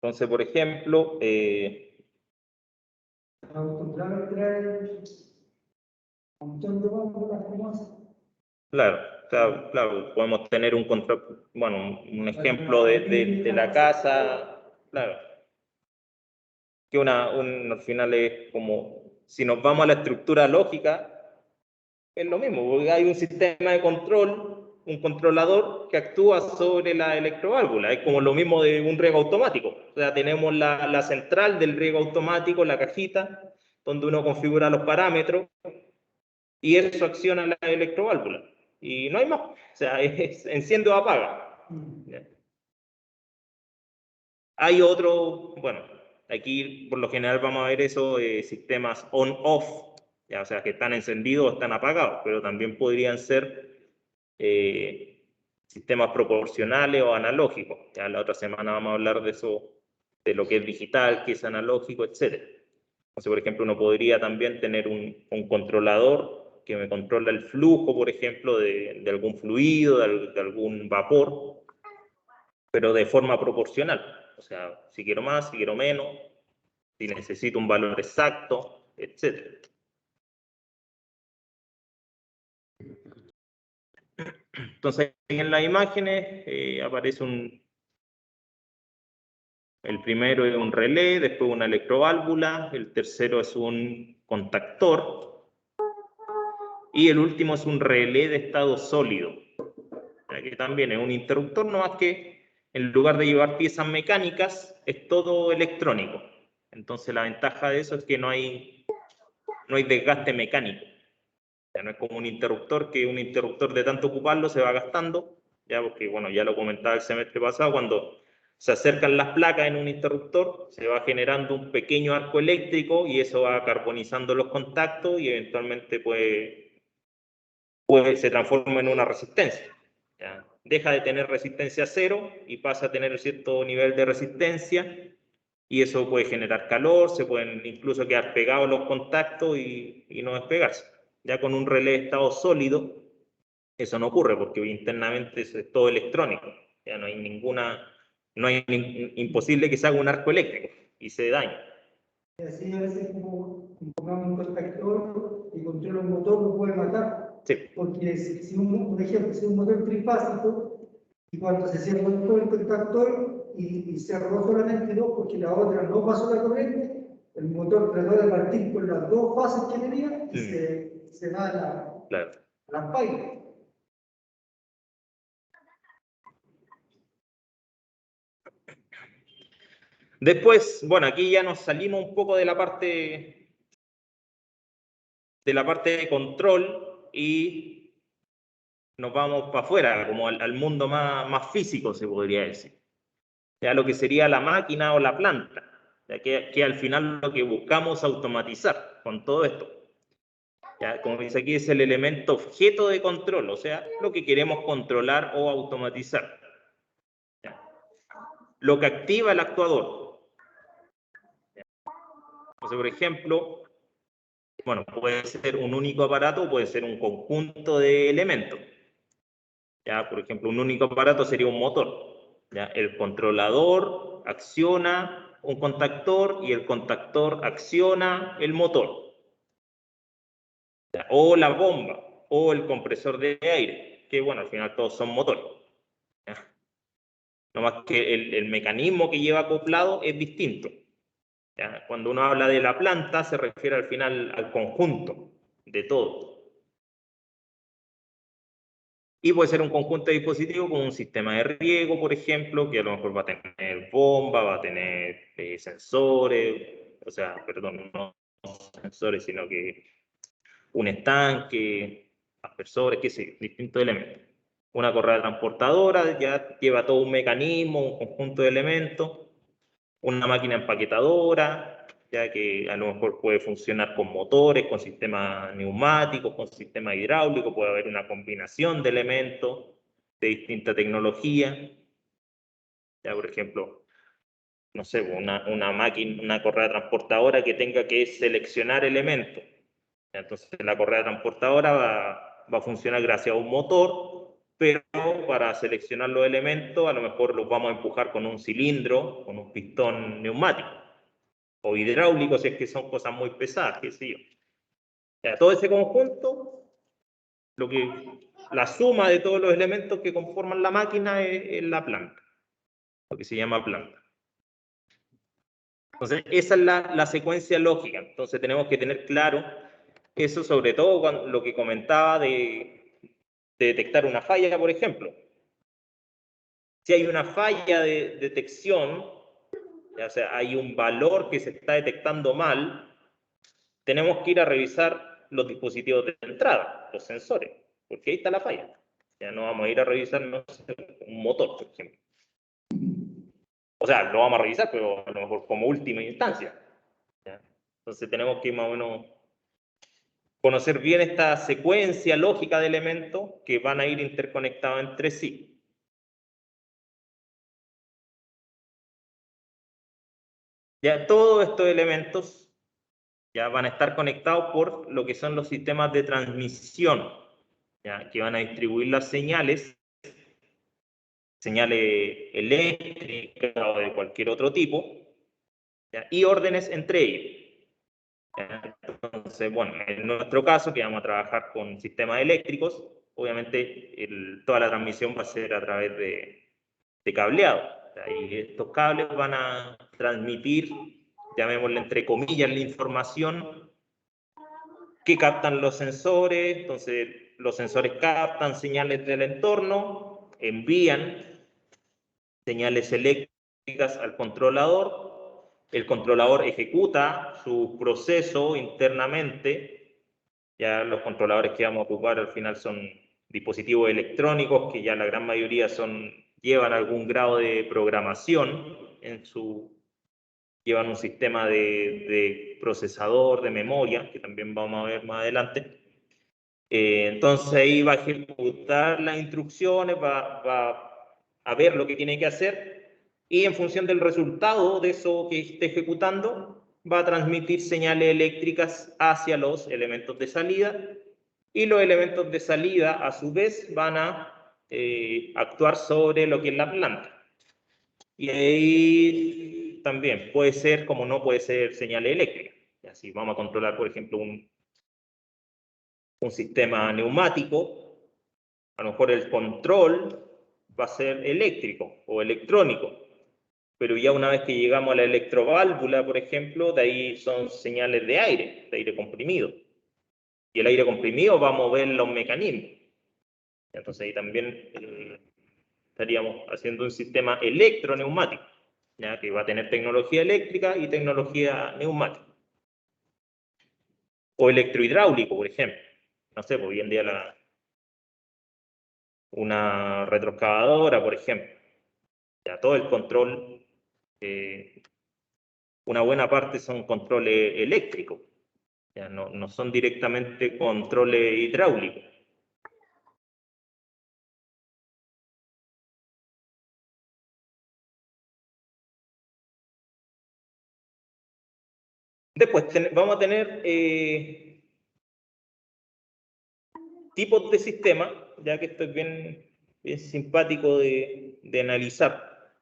A: Entonces, por ejemplo,
C: Autoclave trae un montón de válvulas famosas.
A: claro, podemos tener un control, bueno, un ejemplo de la casa, claro, que al final es como, si nos vamos a la estructura lógica, es lo mismo, porque hay un sistema de control, un controlador que actúa sobre la electroválvula, es como lo mismo de un riego automático, o sea, tenemos la central del riego automático, la cajita, donde uno configura los parámetros, y eso acciona la electroválvula. Y no hay más. O sea, enciende o apaga. Hay otro, bueno, aquí por lo general vamos a ver esos sistemas on-off, o sea, que están encendidos o están apagados, pero también podrían ser sistemas proporcionales o analógicos. Ya la otra semana vamos a hablar de eso, de lo que es digital, que es analógico, etc. Entonces, por ejemplo, uno podría también tener un controlador que me controla el flujo, por ejemplo, de algún fluido, de algún vapor, pero de forma proporcional. O sea, si quiero más, si quiero menos, si necesito un valor exacto, etc. Entonces, en las imágenes aparece el primero es un relé, después una electroválvula, el tercero es un contactor y el último es un relé de estado sólido, que también es un interruptor, no más que en lugar de llevar piezas mecánicas, es todo electrónico. Entonces la ventaja de eso es que no hay desgaste mecánico. Ya no es como un interruptor, que un interruptor de tanto ocuparlo se va gastando, ya porque, bueno, ya lo comentaba el semestre pasado, cuando se acercan las placas en un interruptor, se va generando un pequeño arco eléctrico y eso va carbonizando los contactos y eventualmente se transforma en una resistencia. ¿Ya? Deja de tener resistencia cero y pasa a tener cierto nivel de resistencia y eso puede generar calor, se pueden incluso quedar pegados los contactos y no despegarse. Ya con un relé de estado sólido, eso no ocurre porque internamente es todo electrónico. Ya no hay imposible que se haga un arco eléctrico y se dañe.
C: Así a veces como pongamos un contactor y controla un motor, lo puede matar.
A: Sí.
C: Porque si por ejemplo, si un motor trifásico y cuando se cierra el contactor y se robó solamente dos porque la otra no pasó la corriente, el motor trató de partir con las dos fases que tenía y se va a la paila.
A: Después, bueno, aquí ya nos salimos un poco de la parte de control y nos vamos para afuera, como al mundo más físico, se podría decir. Ya lo que sería la máquina o la planta, ya que al final lo que buscamos automatizar con todo esto. Ya, como dice aquí, es el elemento objeto de control, o sea, lo que queremos controlar o automatizar. Ya. Lo que activa el actuador. Ya. Entonces, por ejemplo, bueno, puede ser un único aparato o puede ser un conjunto de elementos. Ya, por ejemplo, un único aparato sería un motor. ¿Ya? El controlador acciona un contactor y el contactor acciona el motor. ¿Ya? O la bomba, o el compresor de aire, que bueno, al final todos son motores. ¿Ya? No más que el mecanismo que lleva acoplado es distinto. ¿Ya? Cuando uno habla de la planta, se refiere al final al conjunto de todo. Y puede ser un conjunto de dispositivos como un sistema de riego, por ejemplo, que a lo mejor va a tener bomba, va a tener sensores, o sea, perdón, no sensores, sino que un estanque, aspersores, qué sé, distintos elementos. Una correa transportadora ya lleva todo un mecanismo, un conjunto de elementos. Una máquina empaquetadora, ya que a lo mejor puede funcionar con motores, con sistemas neumáticos, con sistemas hidráulicos, puede haber una combinación de elementos de distinta tecnología. Ya, por ejemplo, no sé, una máquina, una correa transportadora que tenga que seleccionar elementos. Entonces la correa transportadora va a funcionar gracias a un motor, pero para seleccionar los elementos a lo mejor los vamos a empujar con un cilindro, con un pistón neumático o hidráulico si es que son cosas muy pesadas, qué sé yo. O sea, todo ese conjunto, la suma de todos los elementos que conforman la máquina es la planta, lo que se llama planta. Entonces esa es la secuencia lógica, entonces tenemos que tener claro eso, sobre todo con lo que comentaba de detectar una falla, por ejemplo. Si hay una falla de detección, o sea, hay un valor que se está detectando mal, tenemos que ir a revisar los dispositivos de entrada, los sensores, porque ahí está la falla. Ya no vamos a ir a revisar, no sé, un motor, por ejemplo. O sea, lo vamos a revisar, pero a lo mejor como última instancia. ¿Ya? Entonces tenemos que más o menos conocer bien esta secuencia lógica de elementos que van a ir interconectados entre sí. Ya todos estos elementos ya van a estar conectados por lo que son los sistemas de transmisión, ya, que van a distribuir las señales eléctricas o de cualquier otro tipo, ya, y órdenes entre ellos. Entonces, bueno, en nuestro caso, que vamos a trabajar con sistemas eléctricos, obviamente toda la transmisión va a ser a través de cableado. Y estos cables van a transmitir, llamémosle entre comillas, la información que captan los sensores. Entonces, los sensores captan señales del entorno, envían señales eléctricas al controlador. El controlador ejecuta su proceso internamente. Ya los controladores que vamos a ocupar al final son dispositivos electrónicos que ya la gran mayoría llevan algún grado de programación llevan un sistema de procesador, de memoria, que también vamos a ver más adelante. Entonces ahí va a ejecutar las instrucciones, va a ver lo que tiene que hacer, y en función del resultado de eso que esté ejecutando, va a transmitir señales eléctricas hacia los elementos de salida, y los elementos de salida a su vez van a actuar sobre lo que es la planta. Y ahí también puede ser, como no puede ser, señales eléctricas. Así vamos a controlar, por ejemplo, un sistema neumático, a lo mejor el control va a ser eléctrico o electrónico, pero ya una vez que llegamos a la electroválvula, por ejemplo, de ahí son señales de aire comprimido. Y el aire comprimido va a mover los mecanismos. Entonces ahí también estaríamos haciendo un sistema electroneumático, ¿ya? Que va a tener tecnología eléctrica y tecnología neumática. O electrohidráulico, por ejemplo. No sé, pues hoy en día una retroexcavadora, por ejemplo. Ya todo el control, una buena parte son controles eléctricos. Ya no son directamente controles hidráulicos. Después vamos a tener tipos de sistemas, ya que esto es bien simpático de analizar,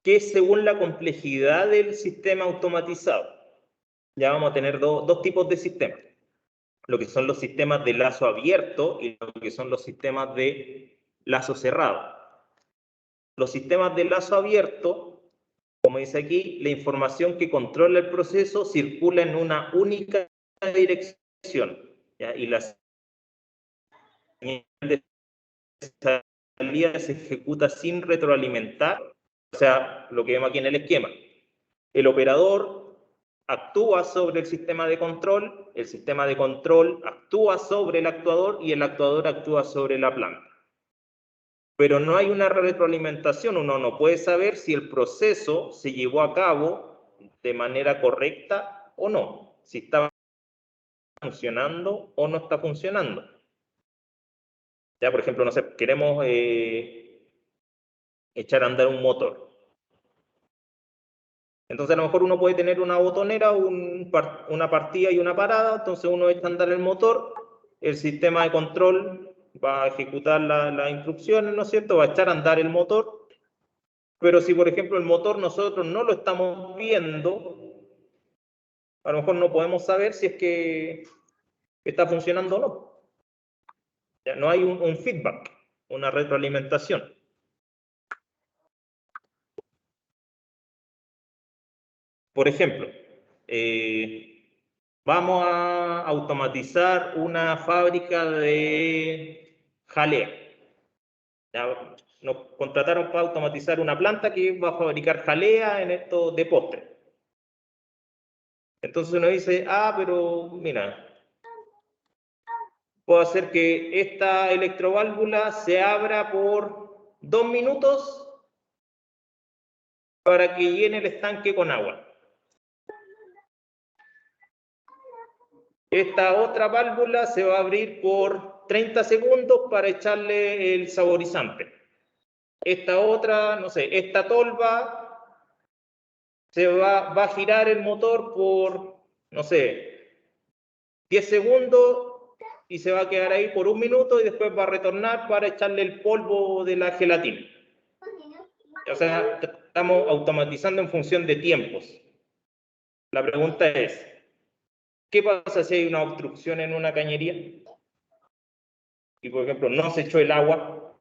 A: que según la complejidad del sistema automatizado, ya vamos a tener dos tipos de sistemas, lo que son los sistemas de lazo abierto y lo que son los sistemas de lazo cerrado. Los sistemas de lazo abierto, como dice aquí, la información que controla el proceso circula en una única dirección, ¿ya? Y la señal de salida se ejecuta sin retroalimentar, o sea, lo que vemos aquí en el esquema. El operador actúa sobre el sistema de control actúa sobre el actuador y el actuador actúa sobre la planta. Pero no hay una retroalimentación, uno no puede saber si el proceso se llevó a cabo de manera correcta o no, si está funcionando o no está funcionando. Ya, por ejemplo, no sé, queremos echar a andar un motor. Entonces, a lo mejor uno puede tener una botonera, una partida y una parada, entonces uno echa a andar el motor, el sistema de control va a ejecutar las instrucciones, ¿no es cierto? Va a echar a andar el motor, pero si, por ejemplo, el motor nosotros no lo estamos viendo, a lo mejor no podemos saber si es que está funcionando o no. Ya no hay un feedback, una retroalimentación. Por ejemplo, vamos a automatizar una fábrica de jalea. Ya, nos contrataron para automatizar una planta que va a fabricar jalea en esto de postre. Entonces uno dice, pero mira, puedo hacer que esta electroválvula se abra por 2 minutos para que llene el estanque con agua. Esta otra válvula se va a abrir por 30 segundos para echarle el saborizante. Esta otra, no sé, esta tolva va a girar el motor por, no sé, 10 segundos y se va a quedar ahí por 1 minuto y después va a retornar para echarle el polvo de la gelatina. O sea, estamos automatizando en función de tiempos. La pregunta es, ¿qué pasa si hay una obstrucción en una cañería? Y, por ejemplo, no se echó el agua.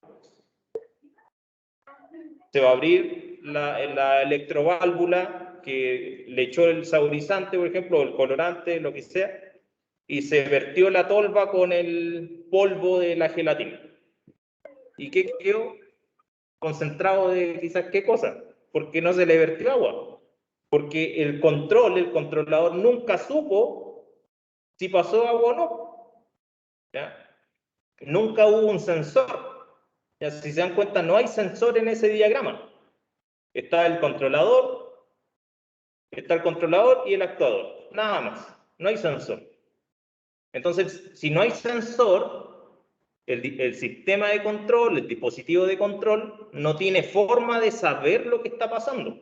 A: Se va a abrir la electroválvula que le echó el saborizante, por ejemplo, el colorante, lo que sea, y se vertió la tolva con el polvo de la gelatina. ¿Y qué quedó? Concentrado de quizás qué cosa, porque no se le vertió agua. Porque el controlador nunca supo si pasó agua o no. ¿Ya? Nunca hubo un sensor. Ya, si se dan cuenta, no hay sensor en ese diagrama. Está el controlador y el actuador. Nada más. No hay sensor. Entonces, si no hay sensor, el sistema de control, el dispositivo de control, no tiene forma de saber lo que está pasando.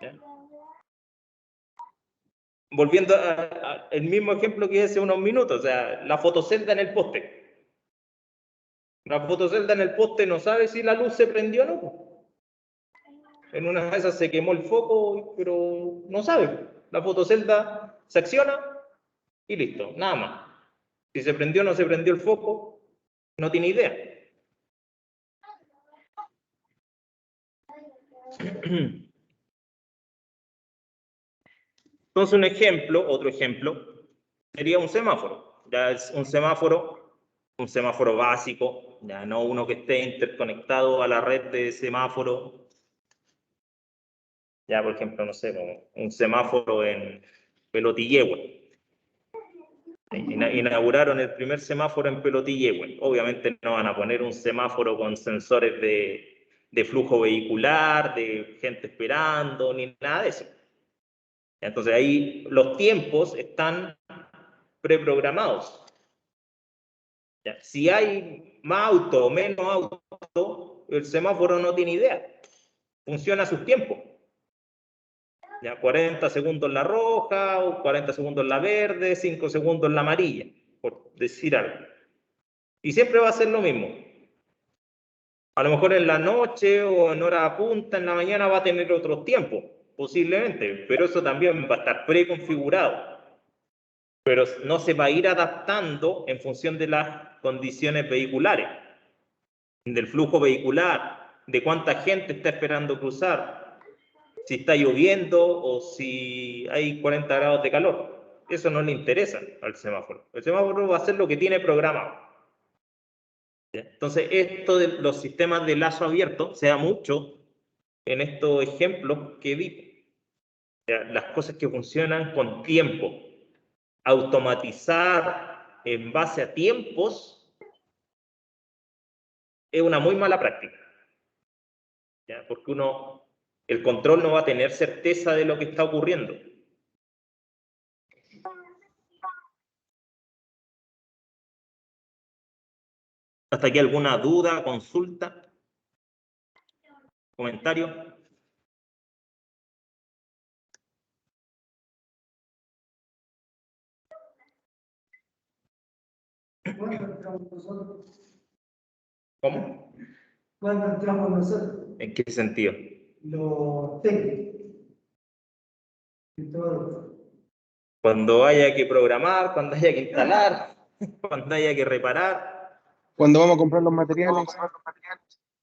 A: ¿Ya? Volviendo al mismo ejemplo que hice hace unos minutos, o sea, la fotocelda en el poste. La fotocelda en el poste no sabe si la luz se prendió o no. En una de esas se quemó el foco, pero no sabe. La fotocelda se acciona y listo, nada más. Si se prendió o no se prendió el foco, no tiene idea. Entonces un ejemplo, otro ejemplo, sería un semáforo. Ya es un semáforo básico, ya no uno que esté interconectado a la red de semáforo. Ya, por ejemplo, no sé, como un semáforo en Pelotillehue. Inauguraron el primer semáforo en Pelotillehue. Obviamente no van a poner un semáforo con sensores de flujo vehicular, de gente esperando, ni nada de eso. Entonces ahí los tiempos están preprogramados. ¿Ya? Si hay más auto o menos auto, el semáforo no tiene idea. Funciona a sus tiempos. Ya, 40 segundos la roja, o 40 segundos la verde, 5 segundos la amarilla, por decir algo. Y siempre va a ser lo mismo. A lo mejor en la noche o en hora punta, en la mañana va a tener otros tiempos, posiblemente, pero eso también va a estar preconfigurado. Pero no se va a ir adaptando en función de las condiciones vehiculares, del flujo vehicular, de cuánta gente está esperando cruzar, si está lloviendo o si hay 40 grados de calor. Eso no le interesa al semáforo. El semáforo va a hacer lo que tiene programado. Entonces, esto de los sistemas de lazo abierto se da mucho en estos ejemplos que vi. Las cosas que funcionan con tiempo. Automatizar en base a tiempos es una muy mala práctica. ¿Ya? Porque el control no va a tener certeza de lo que está ocurriendo. ¿Hasta aquí alguna duda, consulta, comentario?
C: ¿Cuándo entramos nosotros?
A: ¿Cómo?
C: ¿Cuándo entramos nosotros?
A: ¿En qué sentido?
C: Los técnicos. Y todo.
A: Cuando haya que programar, cuando haya que instalar, cuando haya que reparar,
E: Cuando vamos a comprar los materiales.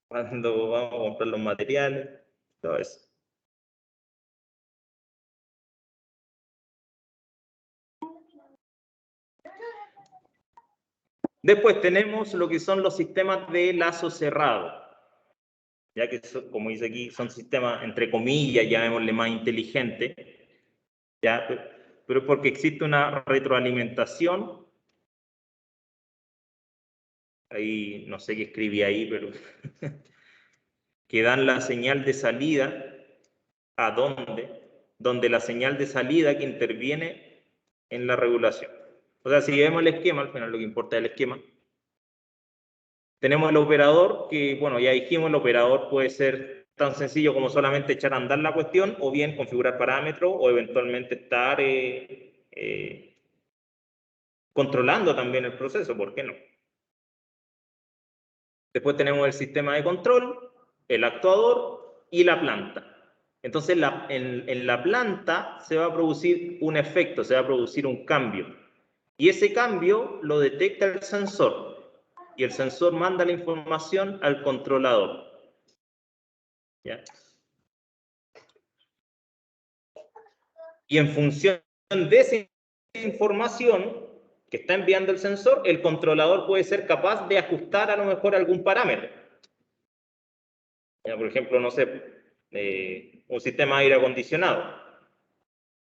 A: cuando vamos a comprar los materiales, todo eso. Después tenemos lo que son los sistemas de lazo cerrado, ya que son, como dice aquí, son sistemas, entre comillas, llamémosle más inteligentes, ya, pero porque existe una retroalimentación. Ahí no sé qué escribí ahí, pero que dan la señal de salida a donde la señal de salida que interviene en la regulación. O sea, si vemos el esquema, al final lo que importa es el esquema. Tenemos el operador, que bueno, ya dijimos, el operador puede ser tan sencillo como solamente echar a andar la cuestión, o bien configurar parámetros, o eventualmente estar controlando también el proceso, ¿por qué no? Después tenemos el sistema de control, el actuador y la planta. Entonces, en la planta se va a producir un efecto, se va a producir un cambio. Y ese cambio lo detecta el sensor. Y el sensor manda la información al controlador. ¿Ya? Y en función de esa información que está enviando el sensor, el controlador puede ser capaz de ajustar a lo mejor algún parámetro. ¿Ya? Por ejemplo, no sé, un sistema de aire acondicionado.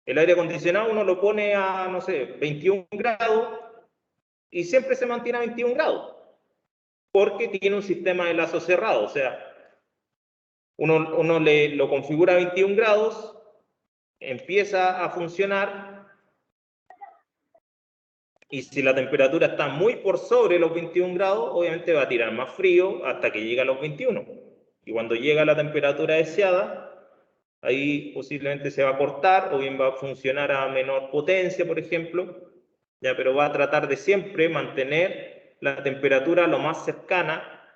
A: El aire acondicionado uno lo pone a, no sé, 21 grados y siempre se mantiene a 21 grados. porque tiene un sistema de lazo cerrado, o sea, uno lo configura a 21 grados, empieza a funcionar, y si la temperatura está muy por sobre los 21 grados, obviamente va a tirar más frío hasta que llegue a los 21. Y cuando llega a la temperatura deseada, ahí posiblemente se va a cortar, o bien va a funcionar a menor potencia, por ejemplo, ya, pero va a tratar de siempre mantener la temperatura lo más cercana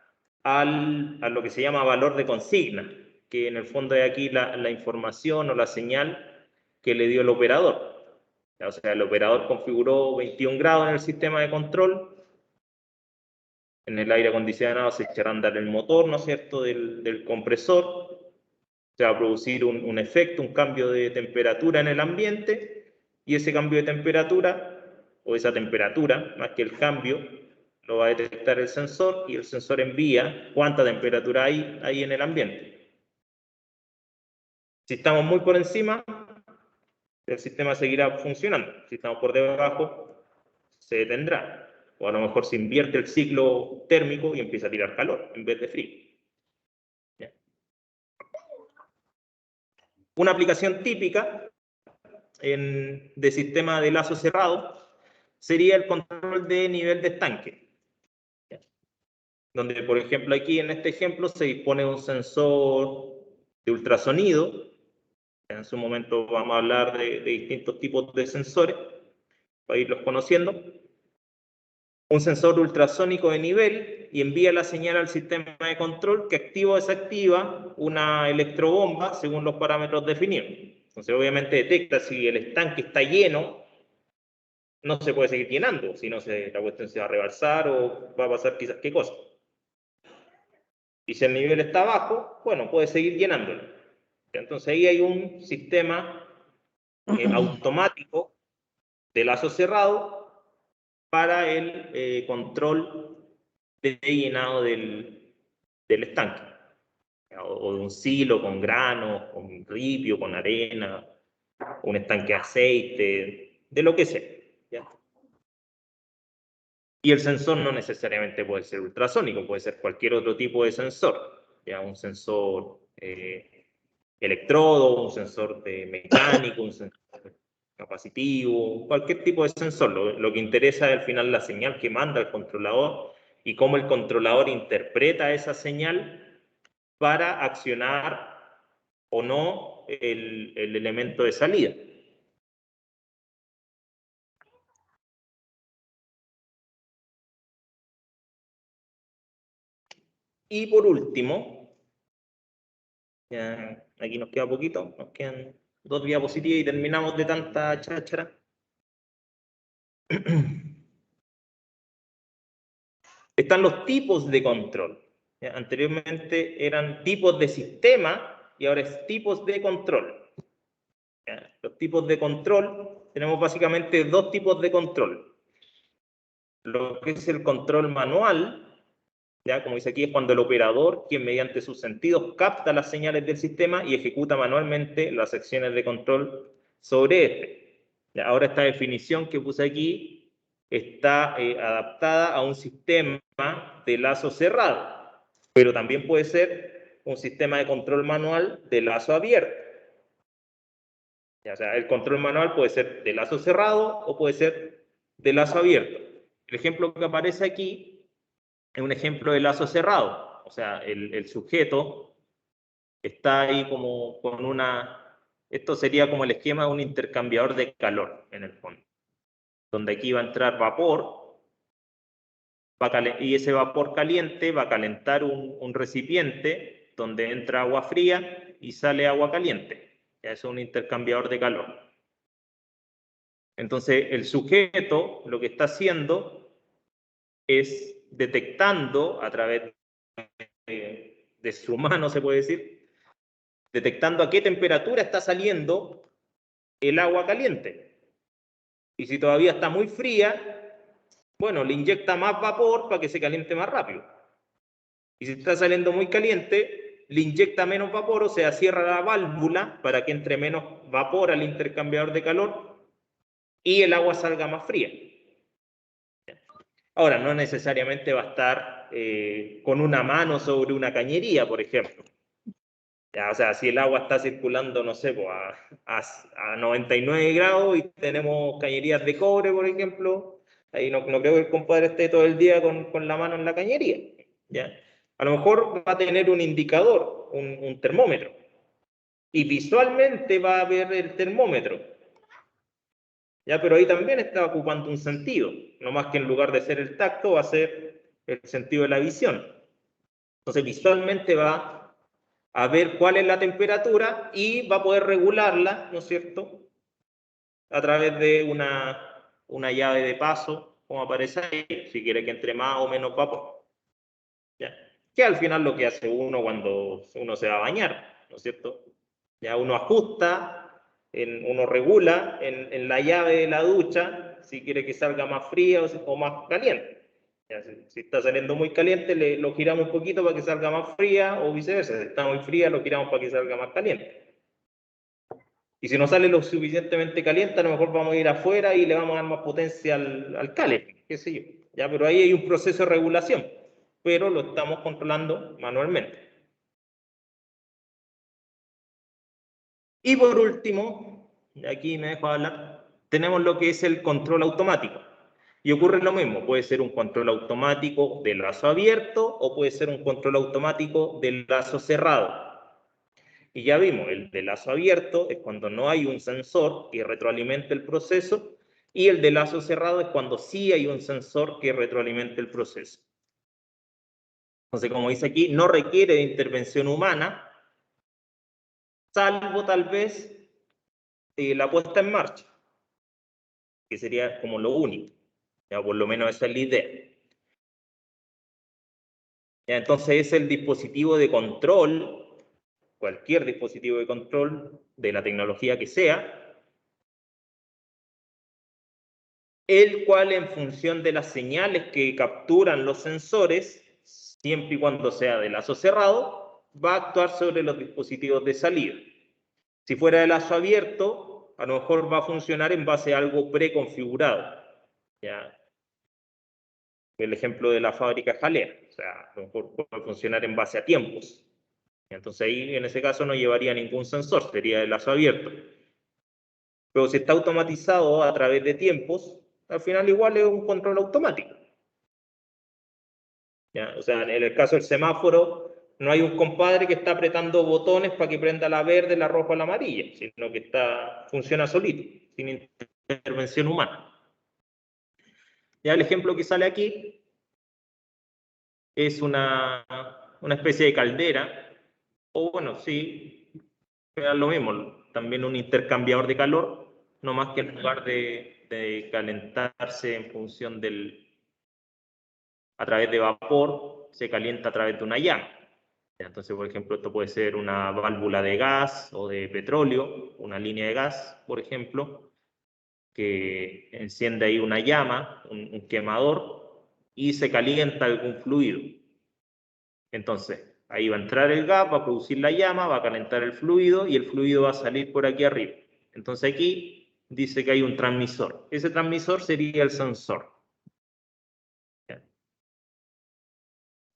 A: a lo que se llama valor de consigna, que en el fondo es aquí la información o la señal que le dio el operador. O sea, el operador configuró 21 grados en el sistema de control. En el aire acondicionado se echará a andar el motor, ¿no es cierto?, del compresor. Se va a producir un efecto, un cambio de temperatura en el ambiente, y ese cambio de temperatura, o esa temperatura, más que el cambio, lo va a detectar el sensor, y el sensor envía cuánta temperatura hay en el ambiente. Si estamos muy por encima, el sistema seguirá funcionando. Si estamos por debajo, se detendrá. O a lo mejor se invierte el ciclo térmico y empieza a tirar calor en vez de frío. ¿Ya? Una aplicación típica de sistema de lazo cerrado sería el control de nivel de estanque. ¿Ya? Donde, por ejemplo, aquí en este ejemplo se dispone de un sensor de ultrasonido. En su momento vamos a hablar de distintos tipos de sensores para irlos conociendo. Un sensor ultrasónico de nivel, y envía la señal al sistema de control, que activa o desactiva una electrobomba según los parámetros definidos. Entonces, obviamente detecta si el estanque está lleno, no se puede seguir llenando, si no la cuestión se va a rebalsar o va a pasar quizás qué cosa. Y si el nivel está bajo, bueno, puede seguir llenándolo. Entonces ahí hay un sistema automático de lazo cerrado para el control de llenado del estanque, o de un silo con granos, con ripio, con arena, un estanque de aceite, de lo que sea, ¿ya? Y el sensor no necesariamente puede ser ultrasónico, puede ser cualquier otro tipo de sensor, ¿ya? Un sensor electrodo, un sensor mecánico, un sensor capacitivo, cualquier tipo de sensor. Lo que interesa es al final la señal que manda el controlador y cómo el controlador interpreta esa señal para accionar o no el elemento de salida. Y por último, ya aquí nos queda poquito, nos quedan 2 diapositivas y terminamos de tanta cháchara. Están los tipos de control. ¿Ya? Anteriormente eran tipos de sistema y ahora es tipos de control. ¿Ya? Los tipos de control, tenemos básicamente 2 tipos de control. Lo que es el control manual, ¿ya? Como dice aquí, es cuando el operador, quien mediante sus sentidos capta las señales del sistema y ejecuta manualmente las acciones de control sobre este. ¿Ya? Ahora esta definición que puse aquí está adaptada a un sistema de lazo cerrado, pero también puede ser un sistema de control manual de lazo abierto. O sea, el control manual puede ser de lazo cerrado o puede ser de lazo abierto. El ejemplo que aparece aquí es un ejemplo de lazo cerrado. O sea, el sujeto está ahí como con esto sería como el esquema de un intercambiador de calor, en el fondo. Donde aquí va a entrar vapor, y ese vapor caliente va a calentar un recipiente donde entra agua fría y sale agua caliente. Ya es un intercambiador de calor. Entonces, el sujeto lo que está haciendo es detectando a través de su mano, se puede decir, detectando a qué temperatura está saliendo el agua caliente. Y si todavía está muy fría, bueno, le inyecta más vapor para que se caliente más rápido. Y si está saliendo muy caliente, le inyecta menos vapor, o sea, cierra la válvula para que entre menos vapor al intercambiador de calor y el agua salga más fría. Ahora, no necesariamente va a estar con una mano sobre una cañería, por ejemplo. Ya, o sea, si el agua está circulando, no sé, pues, a 99 grados y tenemos cañerías de cobre, por ejemplo, ahí no creo que el compadre esté todo el día con la mano en la cañería. ¿Ya? A lo mejor va a tener un indicador, un termómetro, y visualmente va a ver el termómetro. ¿Ya? Pero ahí también está ocupando un sentido, no más que en lugar de ser el tacto, va a ser el sentido de la visión. Entonces, visualmente va a ver cuál es la temperatura y va a poder regularla, ¿no es cierto?, a través de una llave de paso, como aparece ahí, si quiere que entre más o menos vapor. ¿Ya? Que al final lo que hace uno cuando uno se va a bañar, ¿no es cierto? Ya uno ajusta, uno regula en la llave de la ducha si quiere que salga más fría o más caliente. Ya, si está saliendo muy caliente, lo giramos un poquito para que salga más fría o viceversa. Si está muy fría, lo giramos para que salga más caliente. Y si no sale lo suficientemente caliente, a lo mejor vamos a ir afuera y le vamos a dar más potencia al cale, qué sé yo. Ya, pero ahí hay un proceso de regulación, pero lo estamos controlando manualmente. Y por último, aquí me dejo hablar, tenemos lo que es el control automático. Y ocurre lo mismo, puede ser un control automático de lazo abierto o puede ser un control automático del lazo cerrado. Y ya vimos, el de lazo abierto es cuando no hay un sensor que retroalimente el proceso y el de lazo cerrado es cuando sí hay un sensor que retroalimente el proceso. Entonces, como dice aquí, no requiere de intervención humana, salvo tal vez la puesta en marcha, que sería como lo único. Ya, por lo menos esa es la idea. Ya, entonces es el dispositivo de control, cualquier dispositivo de control de la tecnología que sea, el cual en función de las señales que capturan los sensores, siempre y cuando sea de lazo cerrado, va a actuar sobre los dispositivos de salida. Si fuera de lazo abierto, a lo mejor va a funcionar en base a algo preconfigurado. ¿Ya? El ejemplo de la fábrica jalea, o sea, a lo mejor puede funcionar en base a tiempos. Entonces ahí en ese caso no llevaría ningún sensor, sería de lazo abierto. Pero si está automatizado a través de tiempos, al final igual es un control automático. ¿Ya? O sea, en el caso del semáforo, no hay un compadre que está apretando botones para que prenda la verde, la roja o la amarilla, sino que funciona solito, sin intervención humana. Ya el ejemplo que sale aquí es una especie de caldera, o bueno, sí, es lo mismo, también un intercambiador de calor, no más que en lugar de calentarse en función a través de vapor, se calienta a través de una llama. Entonces, por ejemplo, esto puede ser una válvula de gas o de petróleo, una línea de gas, por ejemplo, que enciende ahí una llama, un quemador, y se calienta algún fluido. Entonces, ahí va a entrar el gas, va a producir la llama, va a calentar el fluido y el fluido va a salir por aquí arriba. Entonces aquí dice que hay un transmisor. Ese transmisor sería el sensor.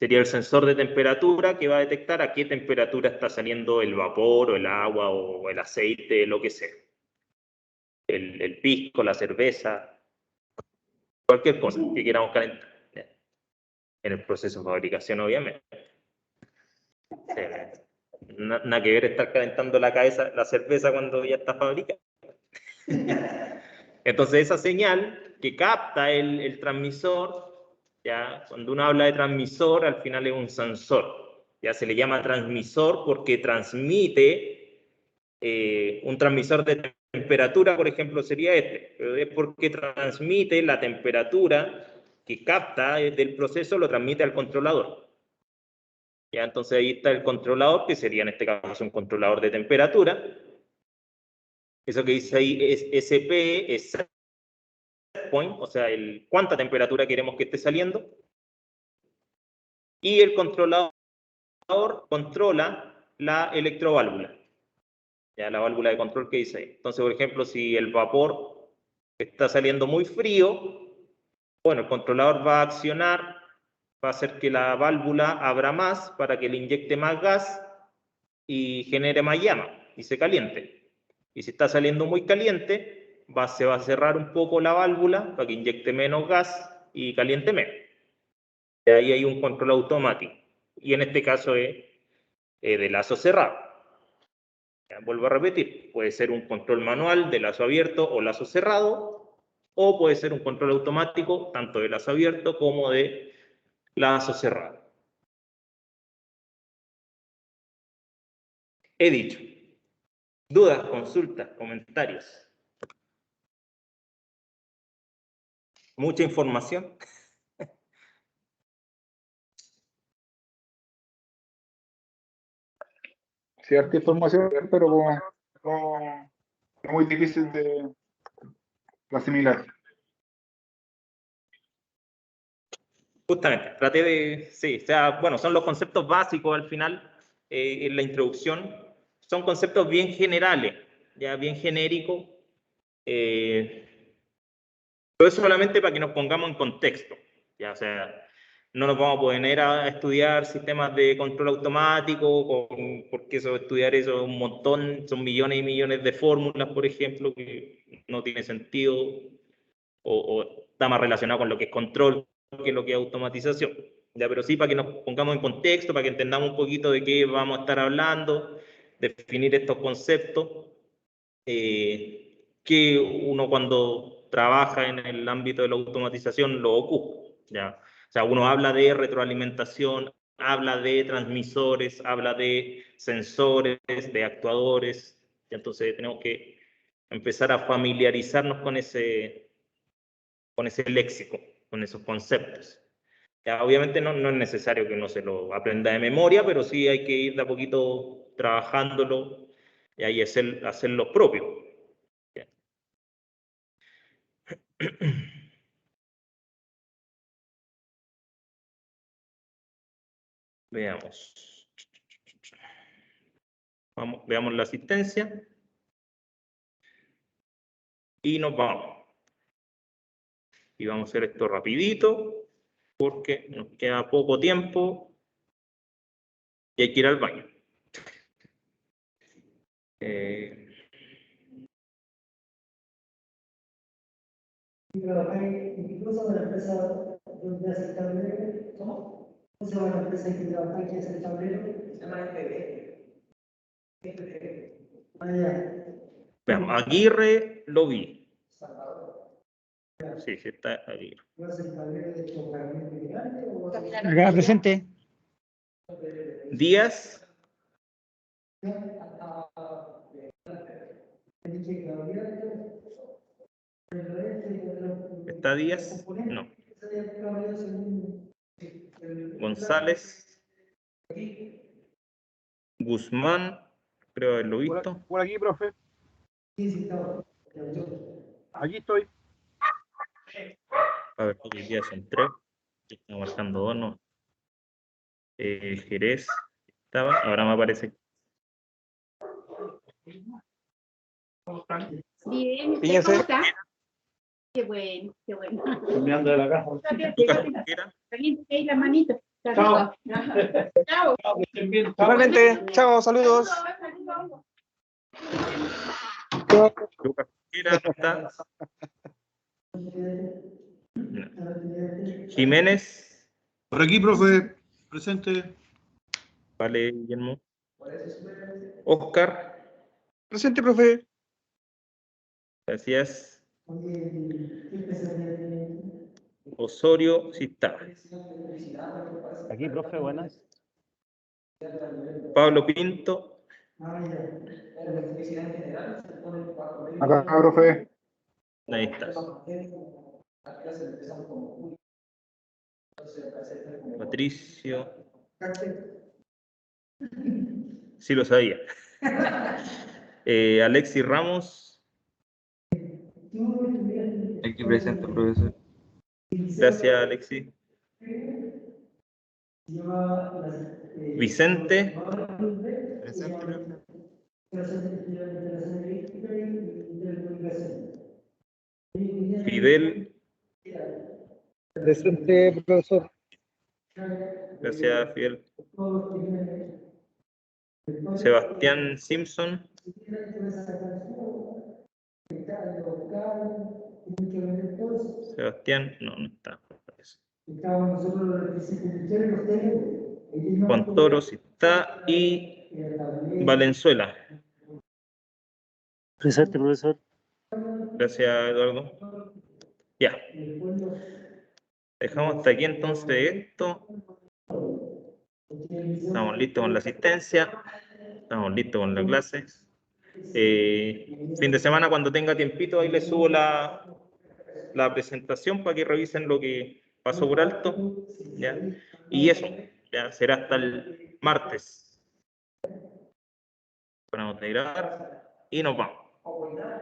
A: Sería el sensor de temperatura que va a detectar a qué temperatura está saliendo el vapor o el agua o el aceite, lo que sea. El pisco, la cerveza, cualquier cosa que queramos calentar. En el proceso de fabricación, obviamente. Nada que ver estar calentando la cerveza cuando ya está fabricada. Entonces esa señal que capta el transmisor, ya cuando uno habla de transmisor, al final es un sensor. Ya se le llama transmisor porque transmite, un transmisor de temperatura, por ejemplo, sería este, pero es porque transmite la temperatura que capta del proceso, lo transmite al controlador. Ya, entonces ahí está el controlador, que sería en este caso un controlador de temperatura. Eso que dice ahí es SP, es set point, o sea, cuánta temperatura queremos que esté saliendo. Y el controlador controla la electroválvula. Ya, la válvula de control que dice ahí. Entonces, por ejemplo, si el vapor está saliendo muy frío, bueno, el controlador va a accionar va a hacer que la válvula abra más para que le inyecte más gas y genere más llama y se caliente. Y si está saliendo muy caliente, se va a cerrar un poco la válvula para que inyecte menos gas y caliente menos. Y ahí hay un control automático. Y en este caso es de lazo cerrado. Ya, vuelvo a repetir, puede ser un control manual de lazo abierto o lazo cerrado, o puede ser un control automático tanto de lazo abierto como de lazo cerrado. He dicho. ¿Dudas, consultas, comentarios? ¿Mucha información?
E: Cierta información, pero no, es muy difícil de asimilar.
A: Justamente, traté de, sí, o sea, bueno, son los conceptos básicos al final, en la introducción, son conceptos bien generales, ya bien genéricos, pero es solamente para que nos pongamos en contexto, ya, o sea, no nos vamos a poner a estudiar sistemas de control automático, porque estudiar eso es un montón, son millones y millones de fórmulas, por ejemplo, que no tiene sentido, o está más relacionado con lo que es control que lo que es automatización. Ya, pero sí para que nos pongamos en contexto, para que entendamos un poquito de qué vamos a estar hablando, definir estos conceptos, que uno cuando trabaja en el ámbito de la automatización lo ocupa. ¿Ya? O sea, uno habla de retroalimentación, habla de transmisores, habla de sensores, de actuadores, y entonces tenemos que empezar a familiarizarnos con ese léxico, con esos conceptos. Ya, obviamente no es necesario que uno se lo aprenda de memoria, pero sí hay que ir de a poquito trabajándolo y ahí hacer lo propio. Bien. Veamos. Veamos la asistencia. Y nos vamos. Y vamos a hacer esto rapidito, porque nos queda poco tiempo y hay que ir al baño.
C: Incluso de la empresa donde hace el tablero, ¿cómo? ¿Cómo se llama la empresa que trabaja aquí hace el tablero? Se llama FB.
A: Veamos, Aguirre lo vi. Sí, sí está Aguirre.
B: Acá presente.
A: Díaz. ¿Está Díaz? No. González. Guzmán, creo haberlo visto.
B: Por aquí, profe. Aquí estoy.
A: A ver, hoy día son 3. Estamos marcando 2, ¿no? Jerez estaba, ahora me aparece.
F: Bien, ¿usted cómo está? Qué bueno, qué bueno.
B: Cambiando de la casa.
A: Lucas Mosquera.
F: Caliente ahí la manito.
B: Chao.
F: Chao.
E: Igualmente, chao, saludos.
A: Lucas Mosquera está. Jiménez.
B: Por aquí, profe. Presente.
A: Vale, Guillermo. Oscar.
E: Presente, profe.
A: Gracias. Osorio, sí está.
B: Aquí, profe, buenas.
A: Pablo Pinto.
E: Acá, profe.
A: Ahí está. Patricio. Sí lo sabía. Alexis Ramos.
G: Aquí presente, profesor.
A: Gracias, Alexis. Vicente.
E: Presente, profe.
A: Fidel.
E: Presente, profesor.
A: Gracias, Fidel. Sebastián Simpson. Sebastián, no está. Juan Toro, sí está. Y Valenzuela.
H: Presente, profesor.
A: Gracias, Eduardo. Ya. Dejamos hasta aquí entonces esto. Estamos listos con la asistencia. Estamos listos con la clase. Fin de semana, cuando tenga tiempito, ahí les subo la presentación para que revisen lo que pasó por alto. ¿Ya? Y eso, ya será hasta el martes. Ponemos de grabar y nos vamos.